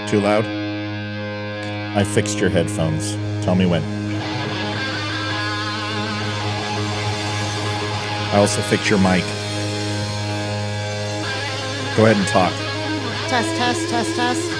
Too loud? I fixed your headphones. Tell me when. I also fixed your mic. Go ahead and talk. Test, test, test, test.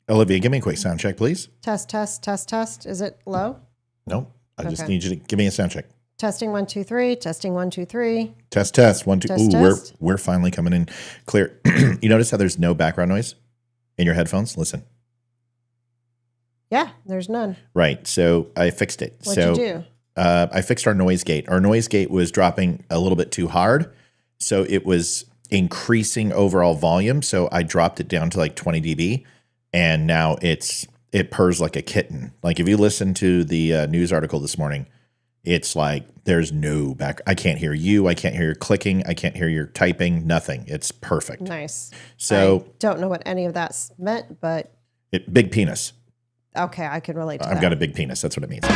Olivia, give me a quick sound check, please. Test, test, test, test. Is it low? No, I just need you to give me a sound check. Testing 1 2 3. Testing 1 2 3. Test, test 1 2. Test, Ooh, test. we're finally coming in clear. You notice how there's no background noise in your headphones? Listen. Yeah, there's none. Right. So I fixed it. What'd you do? I fixed our noise gate. Our noise gate was dropping a little bit too hard, so it was increasing overall volume. So I dropped it down to like 20 dB. And now it purrs like a kitten. Like if you listen to the news article this morning, it's like there's no back. I can't hear you. I can't hear your clicking. I can't hear your typing. Nothing. It's perfect. Nice. So I don't know what any of that meant, but big penis. Okay, I can relate to that. I've got a big penis. That's what it means.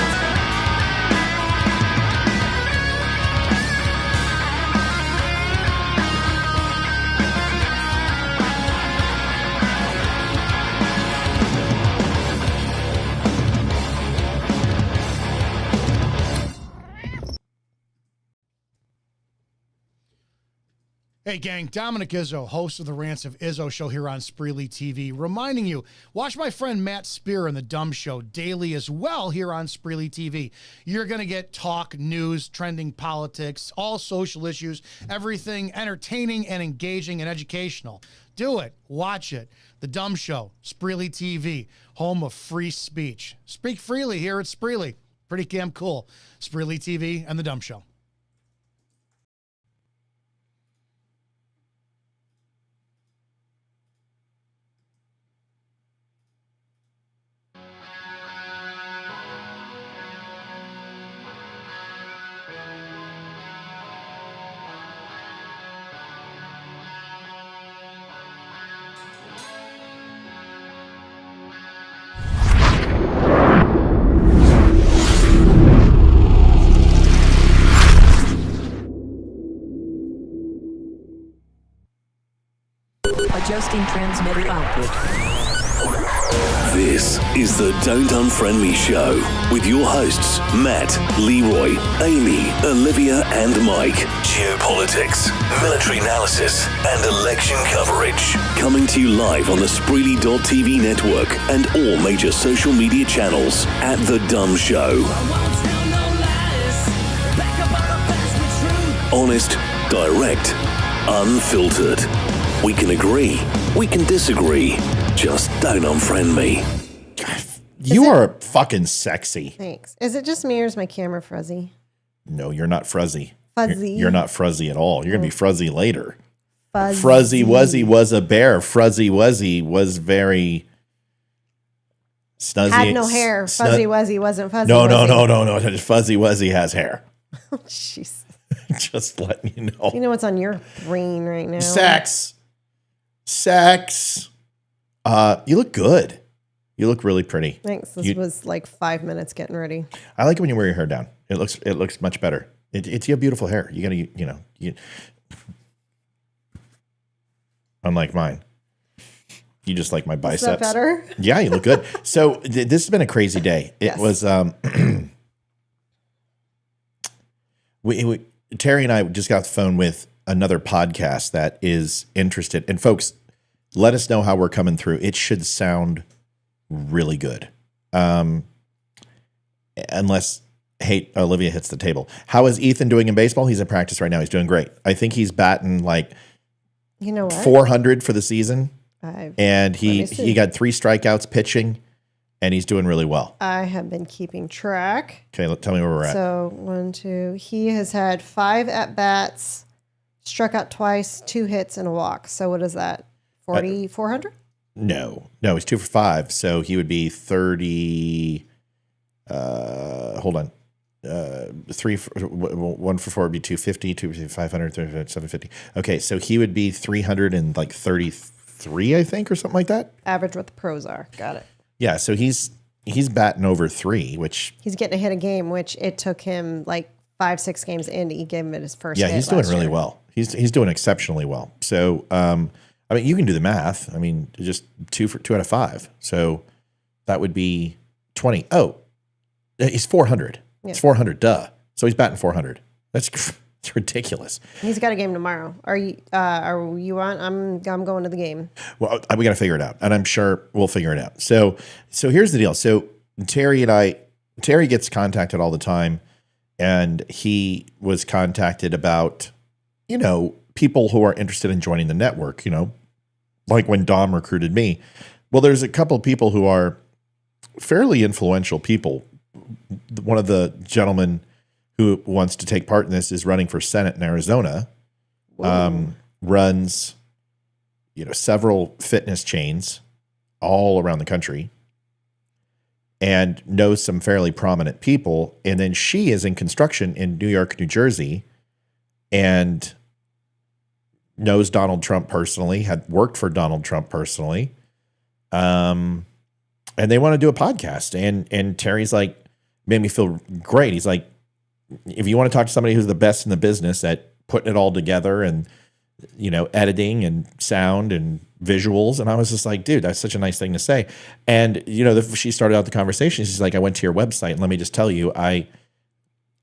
Hey, gang, Dominic Izzo, host of the Rants of Izzo show here on Spreely TV, reminding you, watch my friend Matt Spear on the DUM Show daily as well here on Spreely TV. You're going to get talk, news, trending politics, all social issues, everything entertaining and engaging and educational. Do it. Watch it. The DUM Show, Spreely TV, home of free speech. Speak freely here at Spreely. Pretty damn cool. Spreely TV and the DUM Show. Adjusting transmitter output. This is the Don't Unfriend Me Show with your hosts, Matt, Leroy, Amy, Olivia, and Mike. Geopolitics, military analysis, and election coverage. Coming to you live on the Spreely.tv network and all major social media channels at The DUM Show. Honest, direct, unfiltered. We can agree, we can disagree. Just don't unfriend me. You are fucking sexy. Thanks. Is it just me or is my camera fuzzy? No, you're not fuzzy. Fuzzy. You're not fuzzy at all. You're going to be fuzzy later. Fuzzy. Fruzzy Wuzzy was a bear. Fruzzy Wuzzy was very snuzzy. Had no hair. Fuzzy Wuzzy wasn't fuzzy. No. Wuzzy. Fuzzy Wuzzy has hair. Jeez. Just letting you know. You know what's on your brain right now? Sex. You look good. You look really pretty. Thanks. This was like 5 minutes getting ready. I like it when you wear your hair down. It looks much better. It's you have beautiful hair. You gotta unlike mine. You just like my biceps. Is that better? Yeah, you look good. So this has been a crazy day. It was Terry and I just got off the phone with another podcast that is interested. And folks, let us know how we're coming through. It should sound really good. Unless Olivia hits the table. How is Ethan doing in baseball? He's in practice right now. He's doing great. I think he's batting like 400 for the season. And he got 3 strikeouts pitching, and he's doing really well. I have been keeping track. Okay, tell me where we're at. So 1, 2. He has had 5 at-bats, struck out twice, 2 hits, and a walk. So what is that? 400? No, he's 2 for 5. So he would be 30. Hold on. 1 for 4 would be 250, 2 for 500, 750. Okay, so he would be 333, I think, or something like that. Average what the pros are. Got it. Yeah, so he's batting over 3, which he's getting a hit a game, which it took him like 5-6 games in. He gave him his first. Yeah, hit he's doing last really year. well. He's doing exceptionally well. So, I mean, you can do the math. I mean, just 2 out of 5. So that would be 20. Oh, he's 400. Yeah. It's 400. Duh. So he's batting 400. It's ridiculous. He's got a game tomorrow. Are you on? I'm going to the game. Well, we got to figure it out, and I'm sure we'll figure it out. So here's the deal. So Terry gets contacted all the time, and he was contacted about, people who are interested in joining the network, like when Dom recruited me. Well, there's a couple of people who are fairly influential people. One of the gentlemen who wants to take part in this is running for Senate in Arizona, runs, several fitness chains all around the country, and knows some fairly prominent people. And then she is in construction in New York, New Jersey, and knows Donald Trump personally, had worked for Donald Trump personally. And they want to do a podcast. And Terry's like, made me feel great. He's like, if you want to talk to somebody who's the best in the business at putting it all together and, editing and sound and visuals. And I was just like, dude, that's such a nice thing to say. And, she started out the conversation. She's like, I went to your website, and let me just tell you,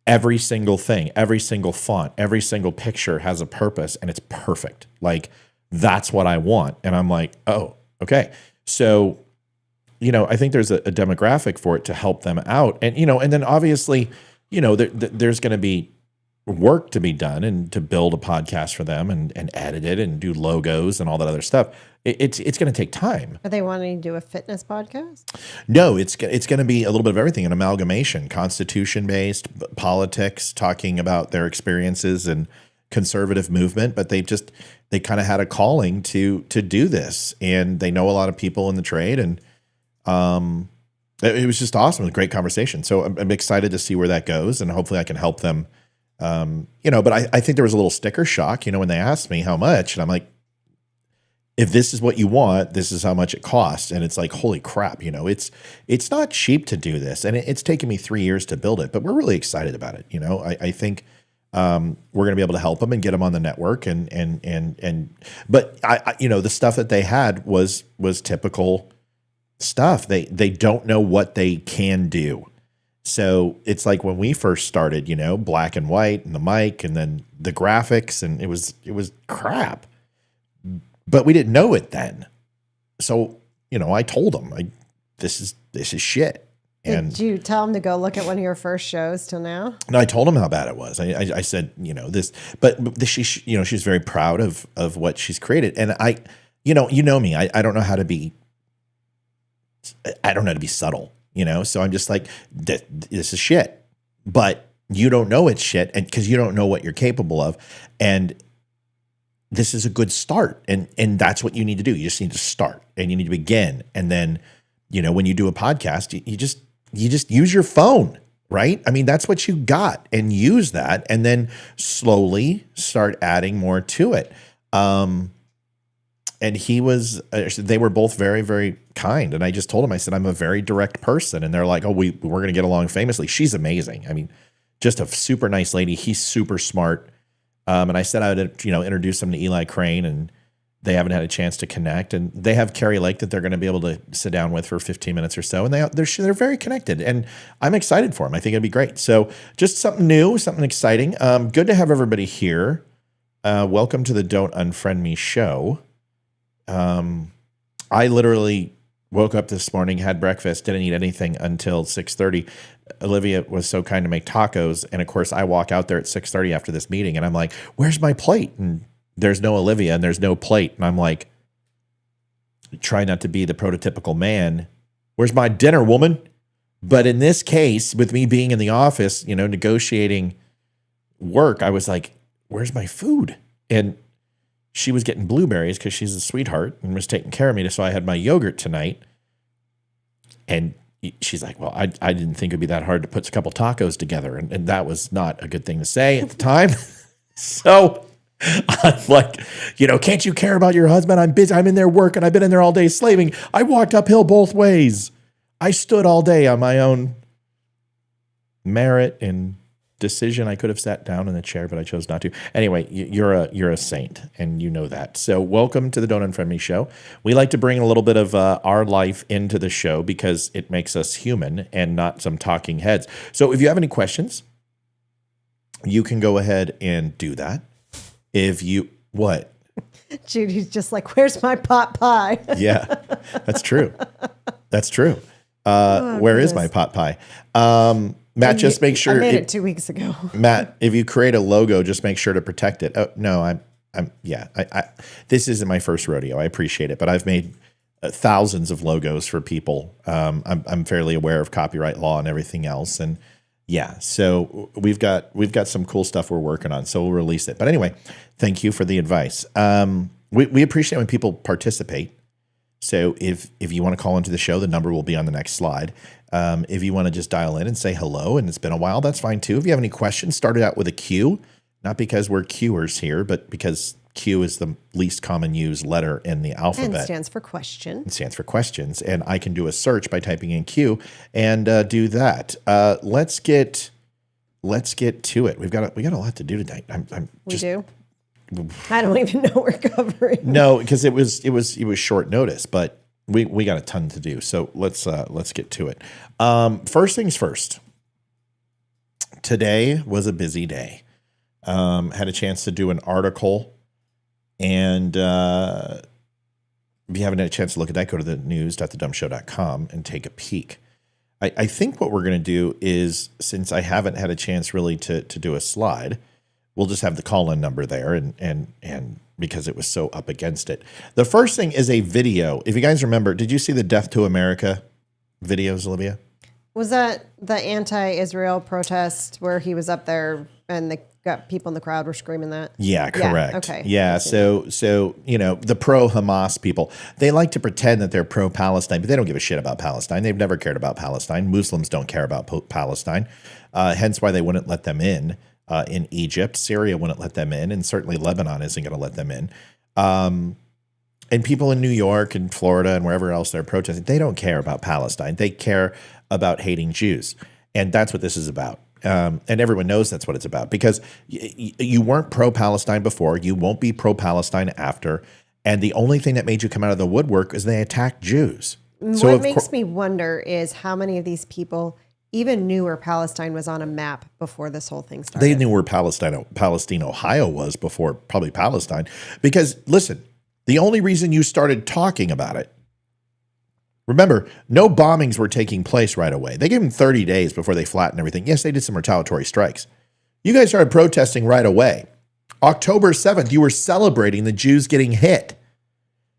every single thing, every single font, every single picture has a purpose, and it's perfect. Like, that's what I want. And I'm like, oh, okay. So, I think there's a demographic for it to help them out. And, and then obviously, there's going to be work to be done and to build a podcast for them and edit it and do logos and all that other stuff. It's going to take time. Are they wanting to do a fitness podcast? No, it's going to be a little bit of everything, an amalgamation, constitution-based, politics, talking about their experiences and conservative movement. But they kind of had a calling to do this, and they know a lot of people in the trade, and it was just awesome. It was a great conversation. So I'm excited to see where that goes, and hopefully I can help them. But I think there was a little sticker shock, when they asked me how much, and I'm like, if this is what you want, this is how much it costs. And it's like, holy crap, it's not cheap to do this. And it's taken me 3 years to build it, but we're really excited about it. I think, we're going to be able to help them and get them on the network but the stuff that they had was typical stuff. They don't know what they can do. So it's like when we first started, black and white and the mic and then the graphics, and it was crap, but we didn't know it then. So, I told them, this is shit. And did you tell him to go look at one of your first shows till now? no, I told him how bad it was. I said, this, but she's very proud of what she's created. And you know me, I don't know how to be subtle, So I'm just like, this is shit, but you don't know it's shit, and because you don't know what you're capable of. And this is a good start. And that's what you need to do. You just need to start, and you need to begin. And then, when you do a podcast, you just use your phone, right? I mean, that's what you got, and use that, and then slowly start adding more to it. And they were both very, very kind. And I just told him, I said, I'm a very direct person. And they're like, oh, we're going to get along famously. She's amazing. I mean, just a super nice lady. He's super smart. And I said I would, introduce him to Eli Crane, and they haven't had a chance to connect. And they have Carrie Lake that they're going to be able to sit down with for 15 minutes or so. And they're very connected, and I'm excited for them. I think it'd be great. So just something new, something exciting. Good to have everybody here. Welcome to the Don't Unfriend Me show. I literally woke up this morning, had breakfast, didn't eat anything until 6:30. Olivia was so kind to make tacos. And of course I walk out there at 6:30 after this meeting, and I'm like, where's my plate? And there's no Olivia, and there's no plate. And I'm like, try not to be the prototypical man. Where's my dinner, woman? But in this case, with me being in the office, negotiating work, I was like, where's my food? And she was getting blueberries because she's a sweetheart and was taking care of me. So I had my yogurt tonight. And she's like, well, I didn't think it'd be that hard to put a couple tacos together. And that was not a good thing to say at the time. So I'm like, can't you care about your husband? I'm busy. I'm in there working. I've been in there all day slaving. I walked uphill both ways. I stood all day on my own merit and decision. I could have sat down in the chair, but I chose not to. Anyway, you're a saint, and you know that. So welcome to the Don't Unfriend Me show. We like to bring a little bit of our life into the show because it makes us human and not some talking heads. So if you have any questions, you can go ahead and do that. What? Judy's just like, where's my pot pie? Yeah, that's true. That's true. Where is my pot pie? Matt, just make sure. I made it 2 weeks ago. Matt, if you create a logo, just make sure to protect it. Oh, no, this isn't my first rodeo. I appreciate it, but I've made thousands of logos for people. I'm fairly aware of copyright law and everything else. And yeah, so we've got some cool stuff we're working on, so we'll release it. But anyway, thank you for the advice. We appreciate when people participate. So if you want to call into the show, the number will be on the next slide. If you want to just dial in and say hello, and it's been a while, that's fine too. If you have any questions, start it out with a Q, not because we're Qers here, but because Q is the least common used letter in the alphabet. And stands for question. It stands for questions. And I can do a search by typing in Q and do that. Let's get to it. We got a lot to do tonight. We do. I don't even know what we're covering. No, because it was short notice, but we got a ton to do. So let's get to it. First things first. Today was a busy day. Had a chance to do an article, and if you haven't had a chance to look at that, go to the news.thedumshow.com and take a peek. I think what we're going to do is, since I haven't had a chance really to do a slide, we'll just have the call-in number there, and because it was so up against it. The first thing is a video. If you guys remember, did you see the Death to America videos, Olivia? Was that the anti-Israel protest where he was up there and the people in the crowd were screaming that? Yeah, correct. Yeah, okay. Yeah, so the pro-Hamas people, they like to pretend that they're pro-Palestine, but they don't give a shit about Palestine. They've never cared about Palestine. Muslims don't care about Palestine, hence why they wouldn't let them in Egypt. Syria wouldn't let them in, and certainly Lebanon isn't going to let them in. And people in New York and Florida and wherever else they're protesting, they don't care about Palestine. They care about hating Jews. And that's what this is about. And everyone knows that's what it's about, because you weren't pro-Palestine before. You won't be pro-Palestine after. And the only thing that made you come out of the woodwork is they attacked Jews. What makes me wonder is how many of these people even knew where Palestine was on a map before this whole thing started. They knew where Palestine, Ohio was before probably Palestine. Because, listen, the only reason you started talking about it Remember, no bombings were taking place right away. They gave them 30 days before they flattened everything. Yes, they did some retaliatory strikes. You guys started protesting right away. October 7th, you were celebrating the Jews getting hit.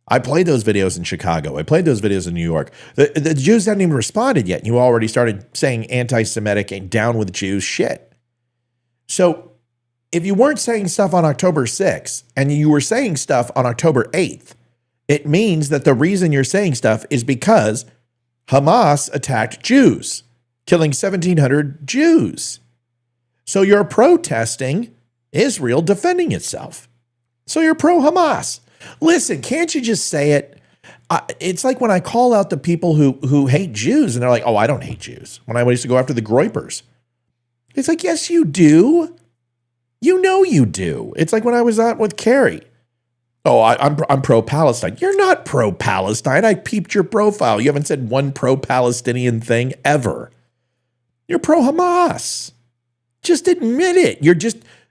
I played those videos in Chicago. I played those videos in New York. The Jews hadn't even responded yet. You already started saying anti-Semitic and down with Jews shit. So if you weren't saying stuff on October 6th and you were saying stuff on October 8th, it means that the reason you're saying stuff is because Hamas attacked Jews, killing 1,700 Jews. So you're protesting Israel defending itself. So you're pro-Hamas. Listen, can't you just say it? It's like when I call out the people who hate Jews and they're like, oh, I don't hate Jews. When I used to go after the Groypers. It's like, yes, you do. You know you do. It's like when I was out with Carrie. Oh, I'm pro-Palestine. You're not pro-Palestine. I peeped your profile. You haven't said one pro-Palestinian thing ever. You're pro-Hamas. Just admit it.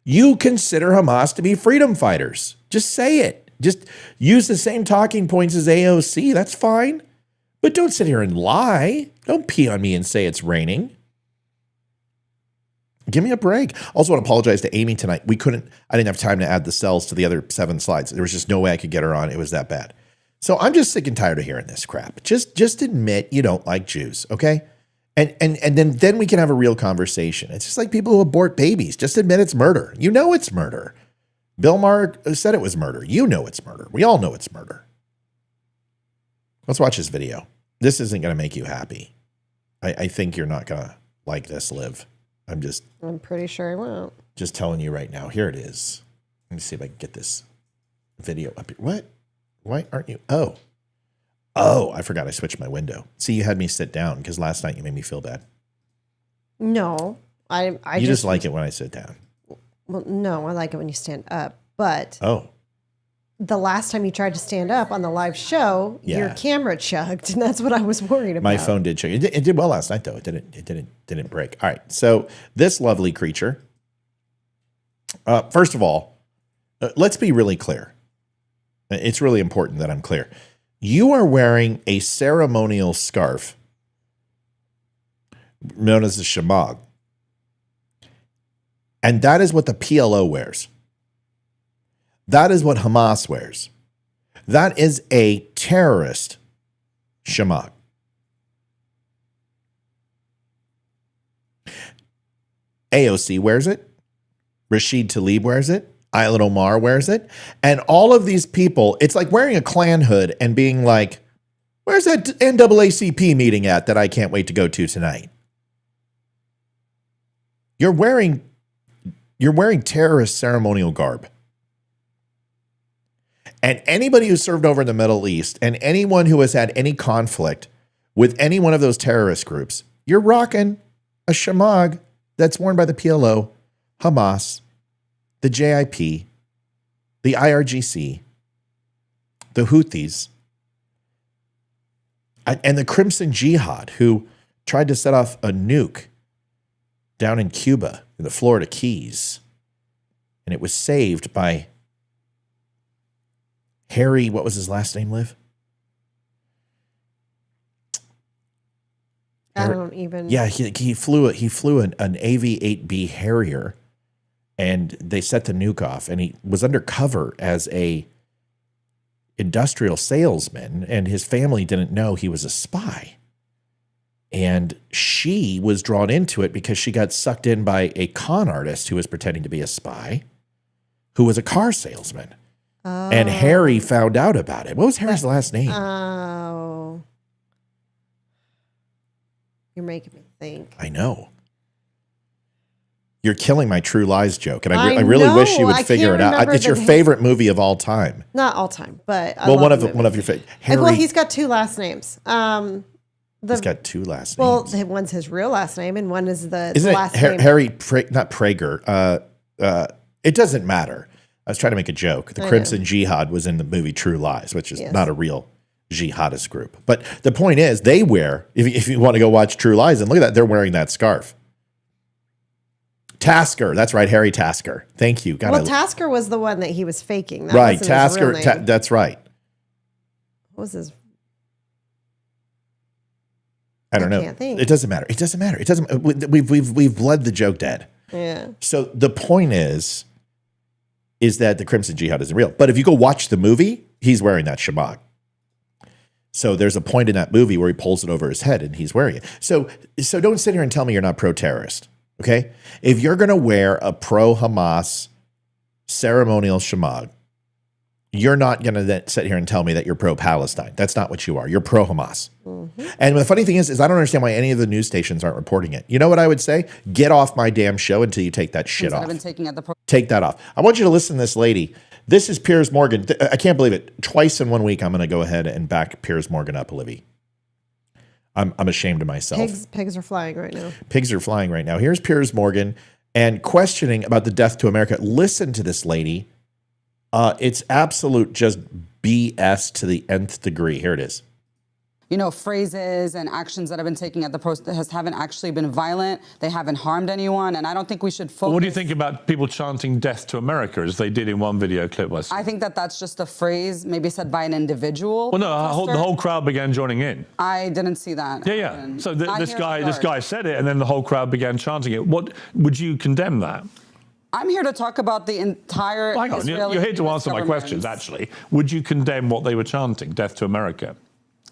You consider Hamas to be freedom fighters. Just say it. Just use the same talking points as AOC. That's fine. But don't sit here and lie. Don't pee on me and say it's raining. Give me a break. Also want to apologize to Amy tonight. I didn't have time to add the cells to the other 7 slides. There was just no way I could get her on. It was that bad. So I'm just sick and tired of hearing this crap. Just admit you don't like Jews, okay? And then we can have a real conversation. It's just like people who abort babies. Just admit it's murder. You know it's murder. Bill Maher said it was murder. You know it's murder. We all know it's murder. Let's watch this video. This isn't going to make you happy. I think you're not going to like this, Liv. I'm pretty sure I won't. Just telling you right now. Here it is. Let me see if I can get this video up here. What? Why aren't you? Oh, I forgot I switched my window. See, you had me sit down because last night you made me feel bad. No, I you just like it when I sit down. Well, no, I like it when you stand up. But the last time you tried to stand up on the live show, your camera chugged, and that's what I was worried about. My phone did chug. It did well last night, though. It didn't break. All right. So this lovely creature. First of all, let's be really clear. It's really important that I'm clear. You are wearing a ceremonial scarf known as the shamag. And that is what the PLO wears. That is what Hamas wears. That is a terrorist shamag. AOC wears it. Rashid Tlaib wears it. Islet Omar wears it. And all of these people, it's like wearing a Klan hood and being like, where's that NAACP meeting at that I can't wait to go to tonight? You're wearing terrorist ceremonial garb. And anybody who served over in the Middle East and anyone who has had any conflict with any one of those terrorist groups, you're rocking a shamag that's worn by the PLO, Hamas, the JIP, the IRGC, the Houthis, and the Crimson Jihad, who tried to set off a nuke down in Cuba, in the Florida Keys. And it was saved by Harry, what was his last name, Liv? I don't even. Yeah, he flew an AV-8B Harrier, and they set the nuke off, and he was undercover as a industrial salesman, and his family didn't know he was a spy. And she was drawn into it because she got sucked in by a con artist who was pretending to be a spy, who was a car salesman. Oh. And Harry found out about it. What was Harry's last name? Oh. You're making me think. I know. You're killing my True Lies joke, and I really wish you would figure it out. It's your favorite movie of all time. Not all time, but one of your favorite. Well, he's got 2 last names. He's got 2 last names. Well, one's his real last name, and one is the Isn't last it name. Harry, not Prager. It doesn't matter. I was trying to make a joke. The Crimson Jihad was in the movie True Lies, which is not a real jihadist group. But the point is, they wear, if you want to go watch True Lies, and look at that, they're wearing that scarf. Tasker. That's right, Harry Tasker. Thank you. Well, Tasker was the one that he was faking. That right, Tasker. That's right. What was his? I don't know. can't think. It doesn't matter. It doesn't matter. It doesn't. We've bled the joke dead. Yeah. So the point is that the Crimson Jihad isn't real. But if you go watch the movie, he's wearing that shamag. So there's a point in that movie where he pulls it over his head and he's wearing it. So don't sit here and tell me you're not pro-terrorist. Okay, if you're going to wear a pro-Hamas ceremonial shamag, you're not going to then sit here and tell me that you're pro-Palestine. That's not what you are. You're pro-Hamas. Mm-hmm. And the funny thing is I don't understand why any of the news stations aren't reporting it. You know what I would say? Get off my damn show until you take that shit off. Take that off. I want you to listen to this lady. This is Piers Morgan. I can't believe it. Twice in 1 week, I'm going to go ahead and back Piers Morgan up, Olivia. I'm ashamed of myself. Pigs are flying right now. Pigs are flying right now. Here's Piers Morgan and questioning about the death to America. Listen to this lady. It's absolute just BS to the nth degree. Here it is. You know, phrases and actions that have been taken at the protest haven't actually been violent. They haven't harmed anyone. And I don't think we should focus. What do you think about people chanting death to America as they did in one video clip? I think that that's just a phrase maybe said by an individual. Well, no, the whole crowd began joining in. I didn't see that. Yeah. So this guy said it and then the whole crowd began chanting it. What would you condemn that? I'm here to talk about the entire Hang on, you're here to answer my questions, actually. Would you condemn what they were chanting, death to America?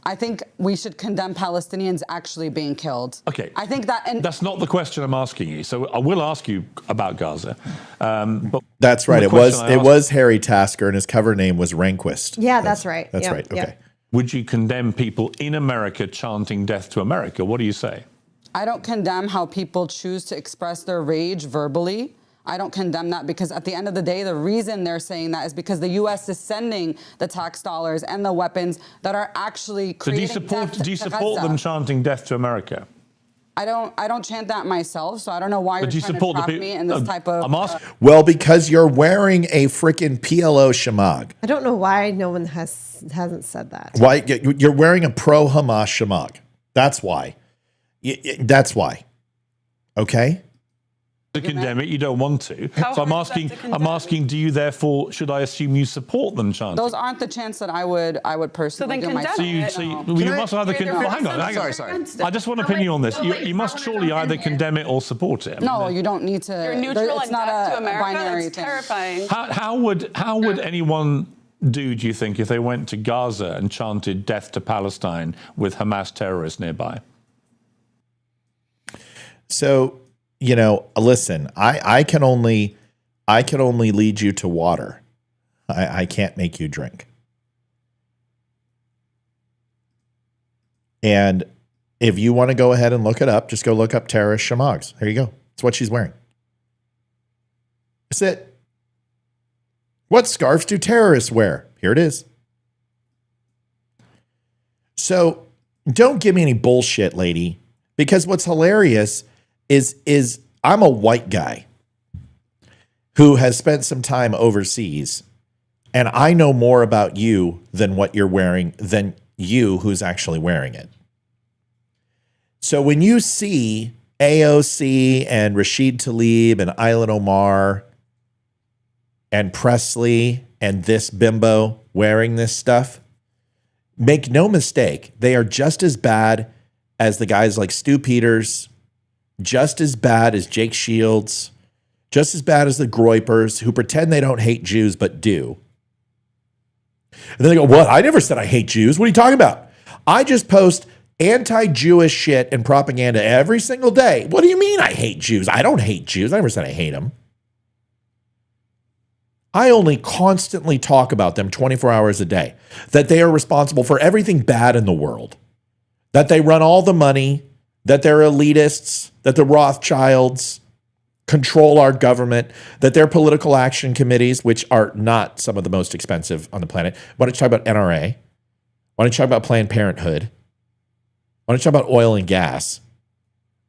I think we should condemn Palestinians actually being killed. Okay. I think that... That's not the question I'm asking you. So I will ask you about Gaza. But that's right. It was Harry Tasker and his cover name was Rehnquist. Yeah, that's right. That's right. Okay. Yeah. Would you condemn people in America chanting death to America? What do you say? I don't condemn how people choose to express their rage verbally. I don't condemn that because at the end of the day, the reason they're saying that is because the U.S. is sending the tax dollars and the weapons that are actually creating death do you support them chanting death to America? I don't chant that myself, so I don't know why you're trying to trap me in this type of... Well, because you're wearing a freaking PLO shamag. I don't know why no one hasn't said that. Why you're wearing a pro-Hamas shamag. That's why. That's why. Okay? To condemn it, you don't want to. So I'm asking, do you therefore, should I assume you support them chanting? Those aren't the chants that I would personally do myself. You must either hang on. Sorry. I just want an opinion on this. You must surely either condemn it or support it. No, you don't need to. You're neutral it's and not death a to America. binary That's thing. terrifying. How would anyone do you think, if they went to Gaza and chanted death to Palestine with Hamas terrorists nearby? So, you know, listen, I can only lead you to water. I can't make you drink. And if you want to go ahead and look it up, just go look up terrorist shamags. There you go. That's what she's wearing. That's it. What scarves do terrorists wear? Here it is. So don't give me any bullshit, lady, because what's hilarious is I'm a white guy who has spent some time overseas, and I know more about you than what you're wearing than you who's actually wearing it. So when you see AOC and Rashid Tlaib and Island Omar and Presley and this bimbo wearing this stuff, make no mistake, they are just as bad as the guys like Stu Peters, just as bad as Jake Shields, just as bad as the Groypers who pretend they don't hate Jews but do. And then they go, what? I never said I hate Jews. What are you talking about? I just post anti-Jewish shit and propaganda every single day. What do you mean I hate Jews? I don't hate Jews. I never said I hate them. I only constantly talk about them 24 hours a day, that they are responsible for everything bad in the world, that they run all the money, that they're elitists, that the Rothschilds control our government, that their political action committees, which are not some of the most expensive on the planet. Why don't you talk about NRA? Why don't you talk about Planned Parenthood? Why don't you talk about oil and gas?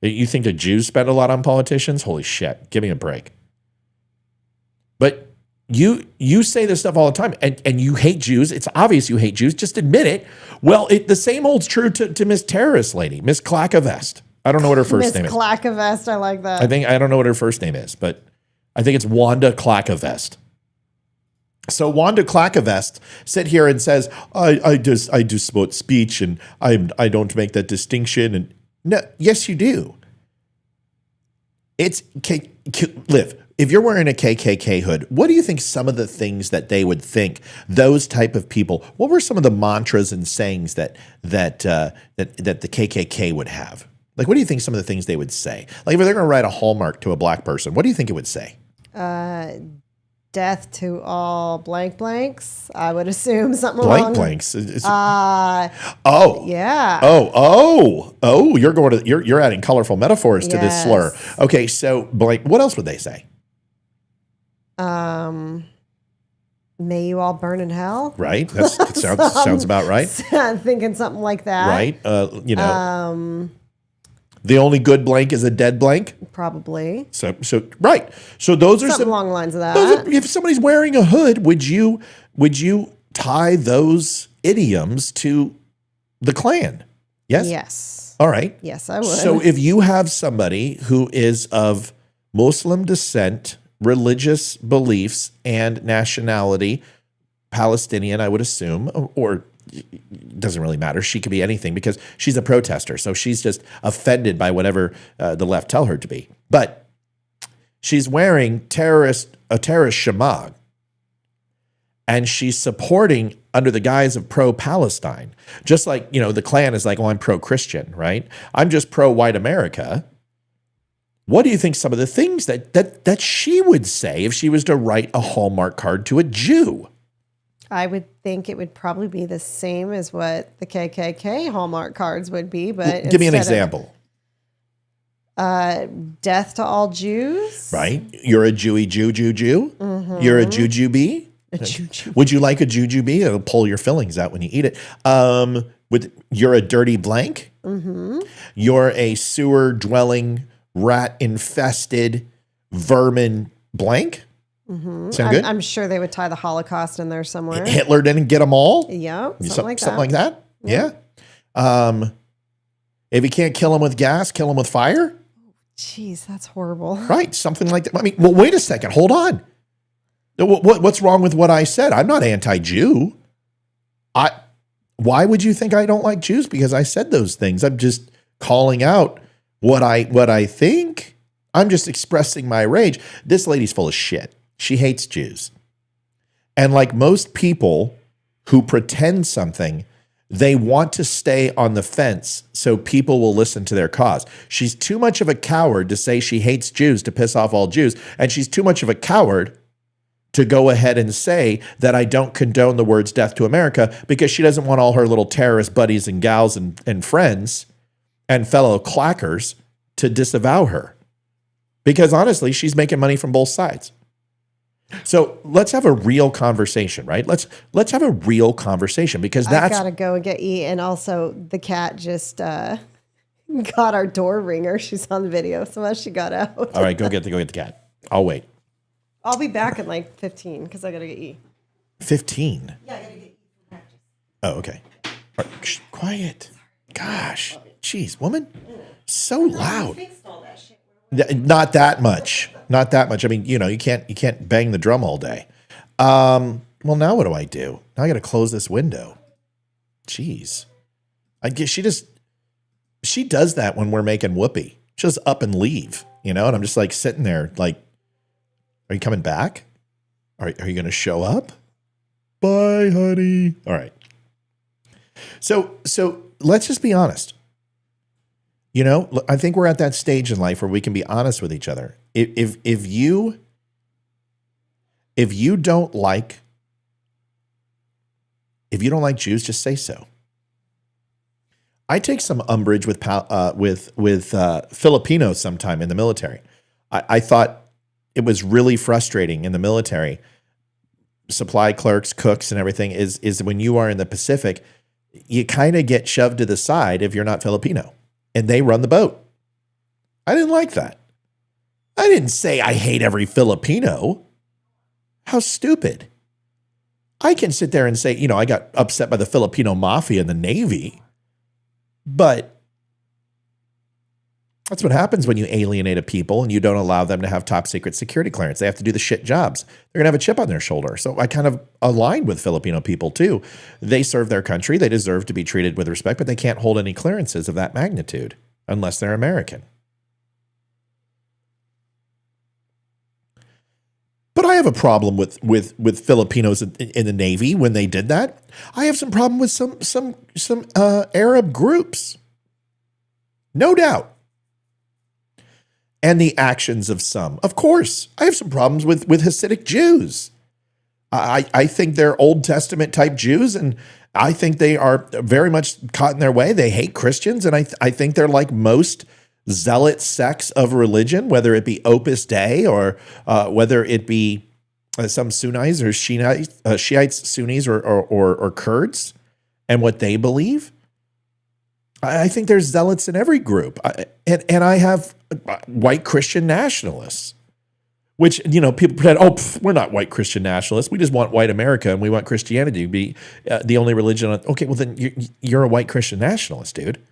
You think the Jews spend a lot on politicians? Holy shit, give me a break. But you say this stuff all the time, and you hate Jews. It's obvious you hate Jews. Just admit it. Well, the same holds true to Miss Terrorist Lady, Miss Clackavest. I don't know what her first name is. Miss Clackavest, I like that. I don't know what her first name is, but I think it's Wanda Clackavest. So Wanda Clackavest sit here and says, I do support speech, and I don't make that distinction. And No, yes, you do. It's Liv. If you're wearing a KKK hood, what do you think some of the things that they would think, those type of people, what were some of the mantras and sayings that the KKK would have? Like, what do you think some of the things they would say? Like, if they're going to write a hallmark to a black person, what do you think it would say? Death to all blank blanks. I would assume something Blank along. blanks. Oh, yeah. You're adding colorful metaphors to this slur. Okay, so blank. What else would they say? May you all burn in hell. Right. That sounds about right. I'm thinking something like that. Right. The only good blank is a dead blank. Probably. So right. So those are something some along the lines of that. If somebody's wearing a hood, would you tie those idioms to the Klan? Yes. Yes. All right. Yes, I would. So if you have somebody who is of Muslim descent, religious beliefs, and nationality, Palestinian, I would assume, or it doesn't really matter. She could be anything because she's a protester. So she's just offended by whatever the left tell her to be. But she's wearing a terrorist shamag, and she's supporting under the guise of pro-Palestine. Just like, the Klan is like, I'm pro-Christian, right? I'm just pro-white America. What do you think some of the things that she would say if she was to write a Hallmark card to a Jew? I would think it would probably be the same as what the KKK Hallmark cards would be, but give me an example. Death to all Jews. Right. You're a Jewy Jew. Mm-hmm. You're a Jujubee. Would you like a Jujubee? It'll pull your fillings out when you eat it. You're a dirty blank. Mm-hmm. You're a sewer dwelling, rat infested vermin blank. Mm-hmm. Sound good? I'm sure they would tie the Holocaust in there somewhere. Hitler didn't get them all. Yeah, something like that. Yeah. If you can't kill them with gas, kill them with fire. Jeez, that's horrible. Right, something like that. I mean, well, wait a second. Hold on. What's wrong with what I said? I'm not anti-Jew. Why would you think I don't like Jews? Because I said those things. I'm just calling out what I think. I'm just expressing my rage. This lady's full of shit. She hates Jews. And like most people who pretend something, they want to stay on the fence so people will listen to their cause. She's too much of a coward to say she hates Jews to piss off all Jews. And she's too much of a coward to go ahead and say that I don't condone the words death to America because she doesn't want all her little terrorist buddies and gals and friends and fellow clackers to disavow her. Because honestly, she's making money from both sides. So let's have a real conversation, right? Let's have a real conversation because that's... I gotta go and get eat. And also the cat just got our door ringer. She's on the video. So as she got out. All right, go get the cat. I'll wait. I'll be back in like 15 because I gotta get E. 15? Yeah, I gotta get E for practice. Oh, okay. All right, quiet. Gosh. Jeez, woman. So loud. Not that much. Not that much. I mean, you can't bang the drum all day. Well, now what do I do? Now I got to close this window. Jeez. I guess she does that when we're making whoopee. She just up and leave, and I'm just like sitting there like, are you coming back? Are you going to show up? Bye, honey. All right. So let's just be honest. I think we're at that stage in life where we can be honest with each other. If you don't like Jews, just say so. I take some umbrage with Filipinos sometime in the military. I thought it was really frustrating in the military. Supply clerks, cooks, and everything is when you are in the Pacific, you kind of get shoved to the side if you're not Filipino. And they run the boat. I didn't like that. I didn't say I hate every Filipino. How stupid. I can sit there and say, I got upset by the Filipino mafia in the Navy. But that's what happens when you alienate a people and you don't allow them to have top secret security clearance. They have to do the shit jobs. They're going to have a chip on their shoulder. So I kind of aligned with Filipino people too. They serve their country. They deserve to be treated with respect, but they can't hold any clearances of that magnitude. unless they're American. But I have a problem with Filipinos in the Navy when they did that. I have some problem with some Arab groups, no doubt, and the actions of some. Of course, I have some problems with Hasidic Jews. I think they're Old Testament type Jews, and I think they are very much caught in their way. They hate Christians, and I think they're like most zealot sects of religion, whether it be Opus Dei or whether it be some Sunnis or Shiites, Sunnis or Kurds, and what they believe. I think there's zealots in every group, and I have white Christian nationalists, which, people pretend, we're not white Christian nationalists. We just want white America, and we want Christianity to be the only religion. Okay, well then you're a white Christian nationalist, dude.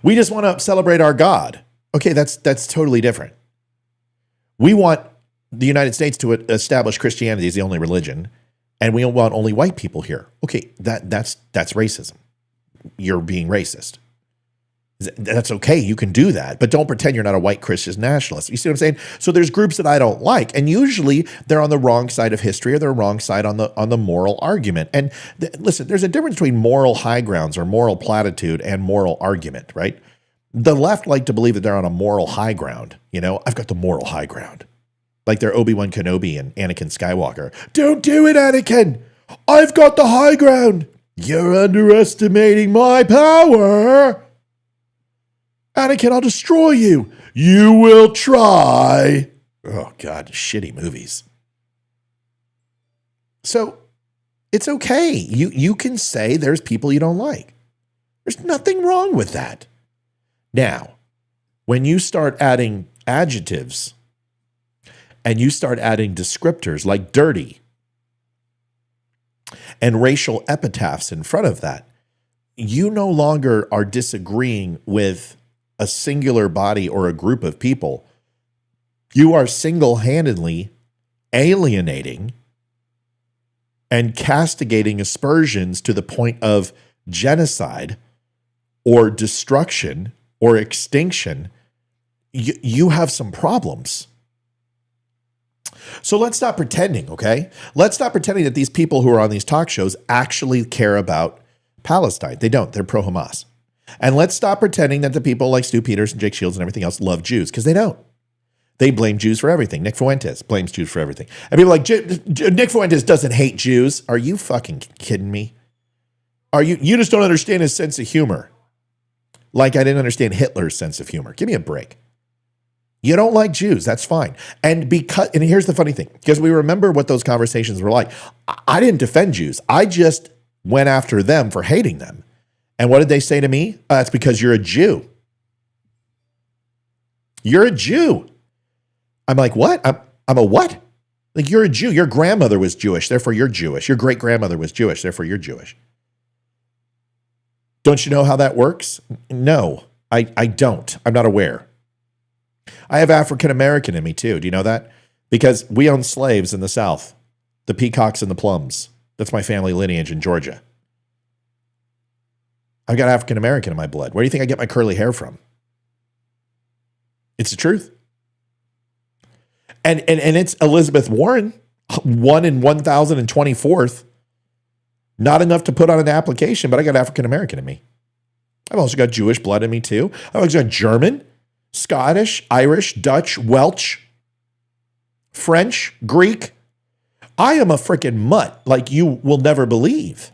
We just want to celebrate our God. Okay, that's totally different. We want the United States to establish Christianity as the only religion, and we want only white people here. Okay, that's racism. You're being racist. That's okay. You can do that, but don't pretend you're not a white Christian nationalist. You see what I'm saying? So there's groups that I don't like, and usually they're on the wrong side of history, or they're wrong side on the moral argument. And listen, there's a difference between moral high grounds or moral platitude and moral argument, right? The left like to believe that they're on a moral high ground. I've got the moral high ground, like they're Obi-Wan Kenobi and Anakin Skywalker. Don't do it, Anakin. I've got the high ground. You're underestimating my power. Anakin, I'll destroy you. You will try. Oh, God, shitty movies. So it's okay. You can say there's people you don't like. There's nothing wrong with that. Now, when you start adding adjectives and you start adding descriptors like dirty and racial epitaphs in front of that, you no longer are disagreeing with a singular body or a group of people. You are single-handedly alienating and castigating aspersions to the point of genocide or destruction or extinction. You have some problems. So let's stop pretending, okay? Let's stop pretending that these people who are on these talk shows actually care about Palestine. They don't. They're pro-Hamas. And let's stop pretending that the people like Stu Peters and Jake Shields and everything else love Jews, because they don't. They blame Jews for everything. Nick Fuentes blames Jews for everything. And people are like, Nick Fuentes doesn't hate Jews. Are you fucking kidding me? You just don't understand his sense of humor. Like I didn't understand Hitler's sense of humor. Give me a break. You don't like Jews. That's fine. And here's the funny thing, because we remember what those conversations were like. I didn't defend Jews. I just went after them for hating them. And what did they say to me? That's because you're a Jew. You're a Jew. I'm like, what? I'm a what? Like, you're a Jew. Your grandmother was Jewish, therefore you're Jewish. Your great-grandmother was Jewish, therefore you're Jewish. Don't you know how that works? No, I don't. I'm not aware. I have African American in me too. Do you know that? Because we own slaves in the South, the peacocks and the plums. That's my family lineage in Georgia. I've got African American in my blood. Where do you think I get my curly hair from? It's the truth. And it's Elizabeth Warren, 1 in 1,024th. Not enough to put on an application, but I got African American in me. I've also got Jewish blood in me too. I've also got German, Scottish, Irish, Dutch, Welsh, French, Greek. I am a freaking mutt like you will never believe.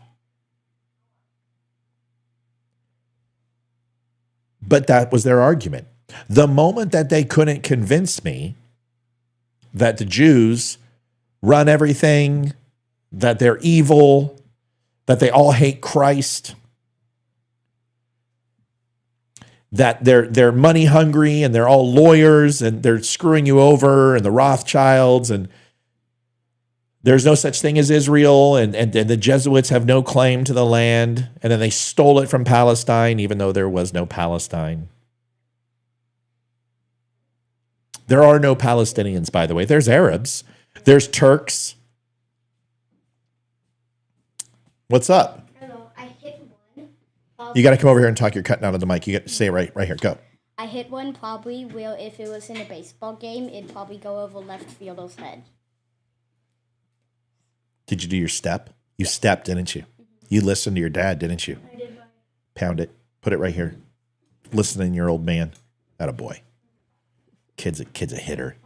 But that was their argument. The moment that they couldn't convince me that the Jews run everything, that they're evil, that they all hate Christ, that they're money hungry and they're all lawyers and they're screwing you over, and the Rothschilds, and there's no such thing as Israel, and the Jesuits have no claim to the land, and then they stole it from Palestine even though there was no Palestine. There are no Palestinians, by the way. There's Arabs. There's Turks. What's up? Hello, I hit one You got to come over here and talk. You're cutting out of the mic. You got to say it right here. Go. I hit one probably will if it was in a baseball game, it'd probably go over left fielder's head. Did you do your step? You stepped, didn't you? You listened to your dad, didn't you? I did. Pound it. Put it right here. Listening to your old man. Attaboy. Kid's a hitter.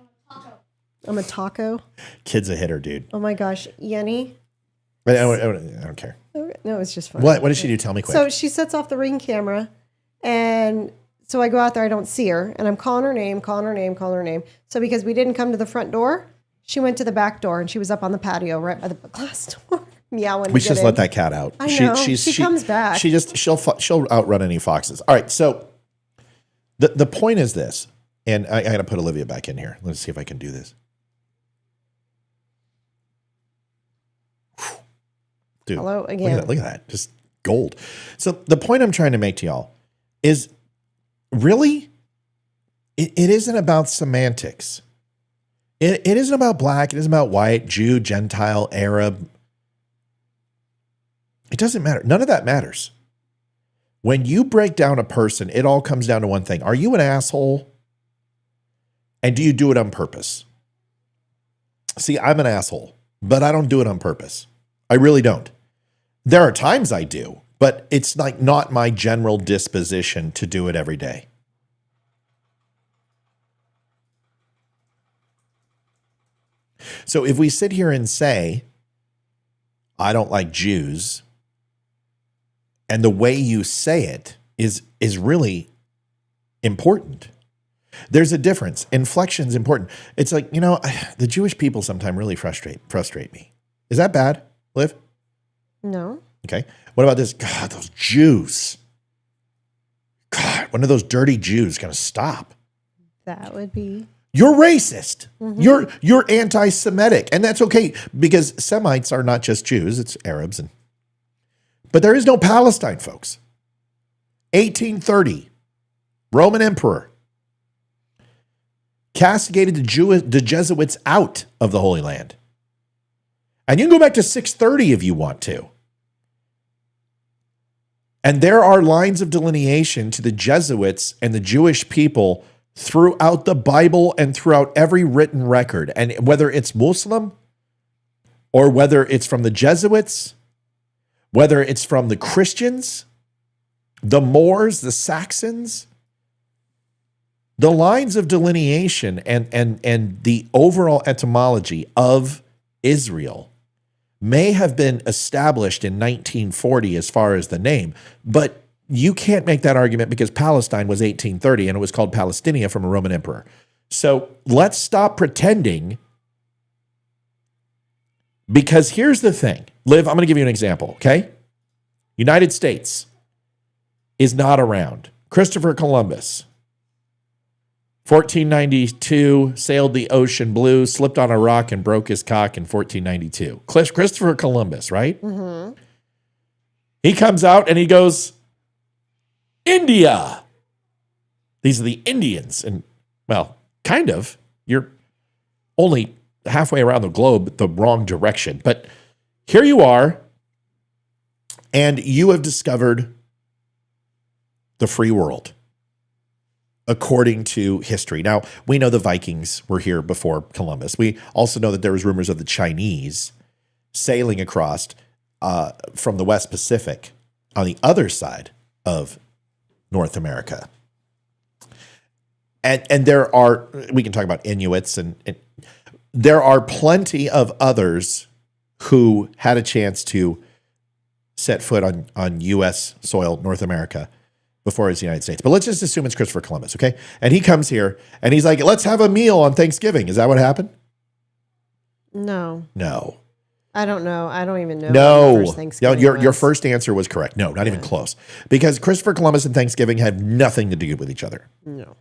I'm a taco. Kid's a hitter, dude. Oh my gosh, Yenny. I don't care. No, it's just fun. What did she do? Tell me quick. So she sets off the Ring camera, and so I go out there. I don't see her, and I'm calling her name. So because we didn't come to the front door, she went to the back door, and she was up on the patio right by the glass door, meowing. We should just let that cat out. I know. She comes back. She'll outrun any foxes. All right. So the point is this, and I got to put Olivia back in here. Let's see if I can do this. Dude, hello again. Look at that. Just gold. So the point I'm trying to make to y'all is really, it isn't about semantics. It isn't about black. It isn't about white, Jew, Gentile, Arab. It doesn't matter. None of that matters. When you break down a person, it all comes down to one thing. Are you an asshole? And do you do it on purpose? See, I'm an asshole, but I don't do it on purpose. I really don't. There are times I do, but it's like not my general disposition to do it every day. So if we sit here and say, I don't like Jews, and the way you say it is really important. There's a difference. Inflection's important. It's like, the Jewish people sometimes really frustrate me. Is that bad, Liv? No. Okay. What about this? God, those Jews. God, when are those dirty Jews going to stop? That would be. You're racist. Mm-hmm. You're anti-Semitic. And that's okay because Semites are not just Jews, it's Arabs. But there is no Palestine, folks. 1830, Roman emperor castigated the Jesuits out of the Holy Land. And you can go back to 630 if you want to. And there are lines of delineation to the Jesuits and the Jewish people throughout the Bible and throughout every written record. And whether it's Muslim or whether it's from the Jesuits, whether it's from the Christians, the Moors, the Saxons, the lines of delineation and the overall etymology of Israel may have been established in 1940 as far as the name, but you can't make that argument because Palestine was 1830 and it was called Palestinia from a Roman emperor. So let's stop pretending, because here's the thing. Liv, I'm going to give you an example, okay? United States is not around. Christopher Columbus, 1492, sailed the ocean blue, slipped on a rock and broke his cock in 1492. Christopher Columbus, right? Mm-hmm. He comes out and he goes, India. These are the Indians. And, well, kind of. You're only halfway around the globe, the wrong direction. But here you are, and you have discovered the free world, according to history. Now, we know the Vikings were here before Columbus. We also know that there was rumors of the Chinese sailing across from the West Pacific on the other side of North America. And there are, we can talk about Inuits, and there are plenty of others who had a chance to set foot on U.S. soil, North America, before it's the United States. But let's just assume it's Christopher Columbus, okay? And he comes here, and he's like, let's have a meal on Thanksgiving. Is that what happened? No. No. I don't know. I don't even know. No. Your first answer was correct. No, not even close. Because Christopher Columbus and Thanksgiving had nothing to do with each other. No.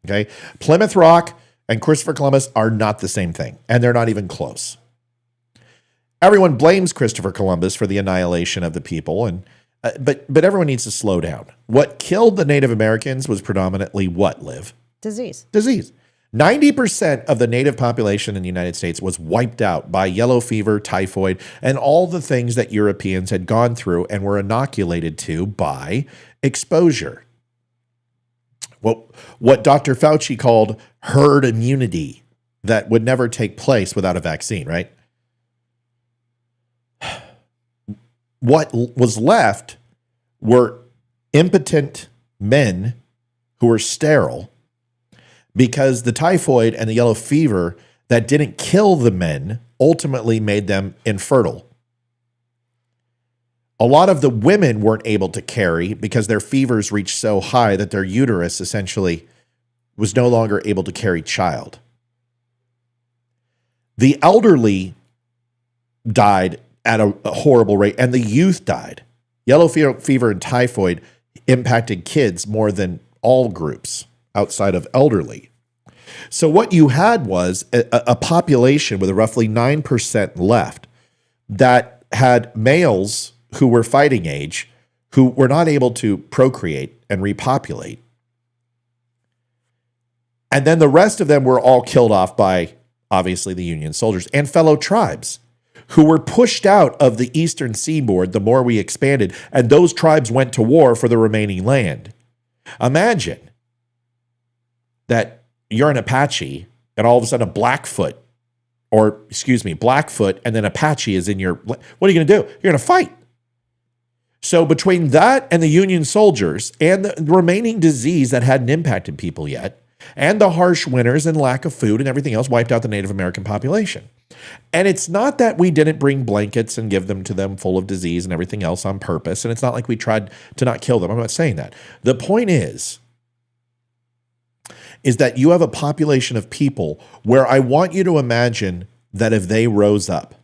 Okay? Plymouth Rock and Christopher Columbus are not the same thing, and they're not even close. Everyone blames Christopher Columbus for the annihilation of the people, and but everyone needs to slow down. What killed the Native Americans was predominantly what, Liv? Disease. 90% of the native population in the United States was wiped out by yellow fever, typhoid, and all the things that Europeans had gone through and were inoculated to by exposure. What Dr. Fauci called herd immunity that would never take place without a vaccine, right? What was left were impotent men who were sterile because the typhoid and the yellow fever that didn't kill the men ultimately made them infertile. A lot of the women weren't able to carry because their fevers reached so high that their uterus essentially was no longer able to carry child. The elderly died at a horrible rate, and the youth died. Yellow fever and typhoid impacted kids more than all groups outside of elderly. So what you had was a population with roughly 9% left that had males who were fighting age, who were not able to procreate and repopulate. And then the rest of them were all killed off by, obviously, the Union soldiers and fellow tribes who were pushed out of the eastern seaboard the more we expanded, and those tribes went to war for the remaining land. Imagine that you're an Apache and all of a sudden Blackfoot, and then Apache is in your, what are you going to do? You're going to fight. So between that and the Union soldiers and the remaining disease that hadn't impacted people yet, and the harsh winters and lack of food and everything else wiped out the Native American population. And it's not that we didn't bring blankets and give them to them full of disease and everything else on purpose. And it's not like we tried to not kill them. I'm not saying that. The point is that you have a population of people where I want you to imagine that if they rose up,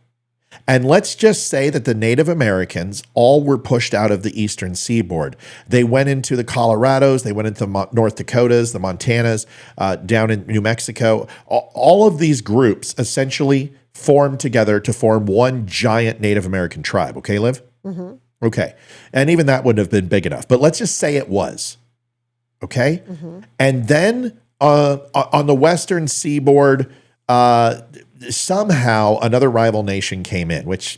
and let's just say that the Native Americans all were pushed out of the eastern seaboard. They went into the Colorados, they went into North Dakotas, the Montanas, down in New Mexico. All of these groups essentially formed together to form one giant Native American tribe. Okay, Liv? Mm-hmm. Okay. And even that wouldn't have been big enough. But let's just say it was. Okay? Mm-hmm. And then on the western seaboard, somehow another rival nation came in, which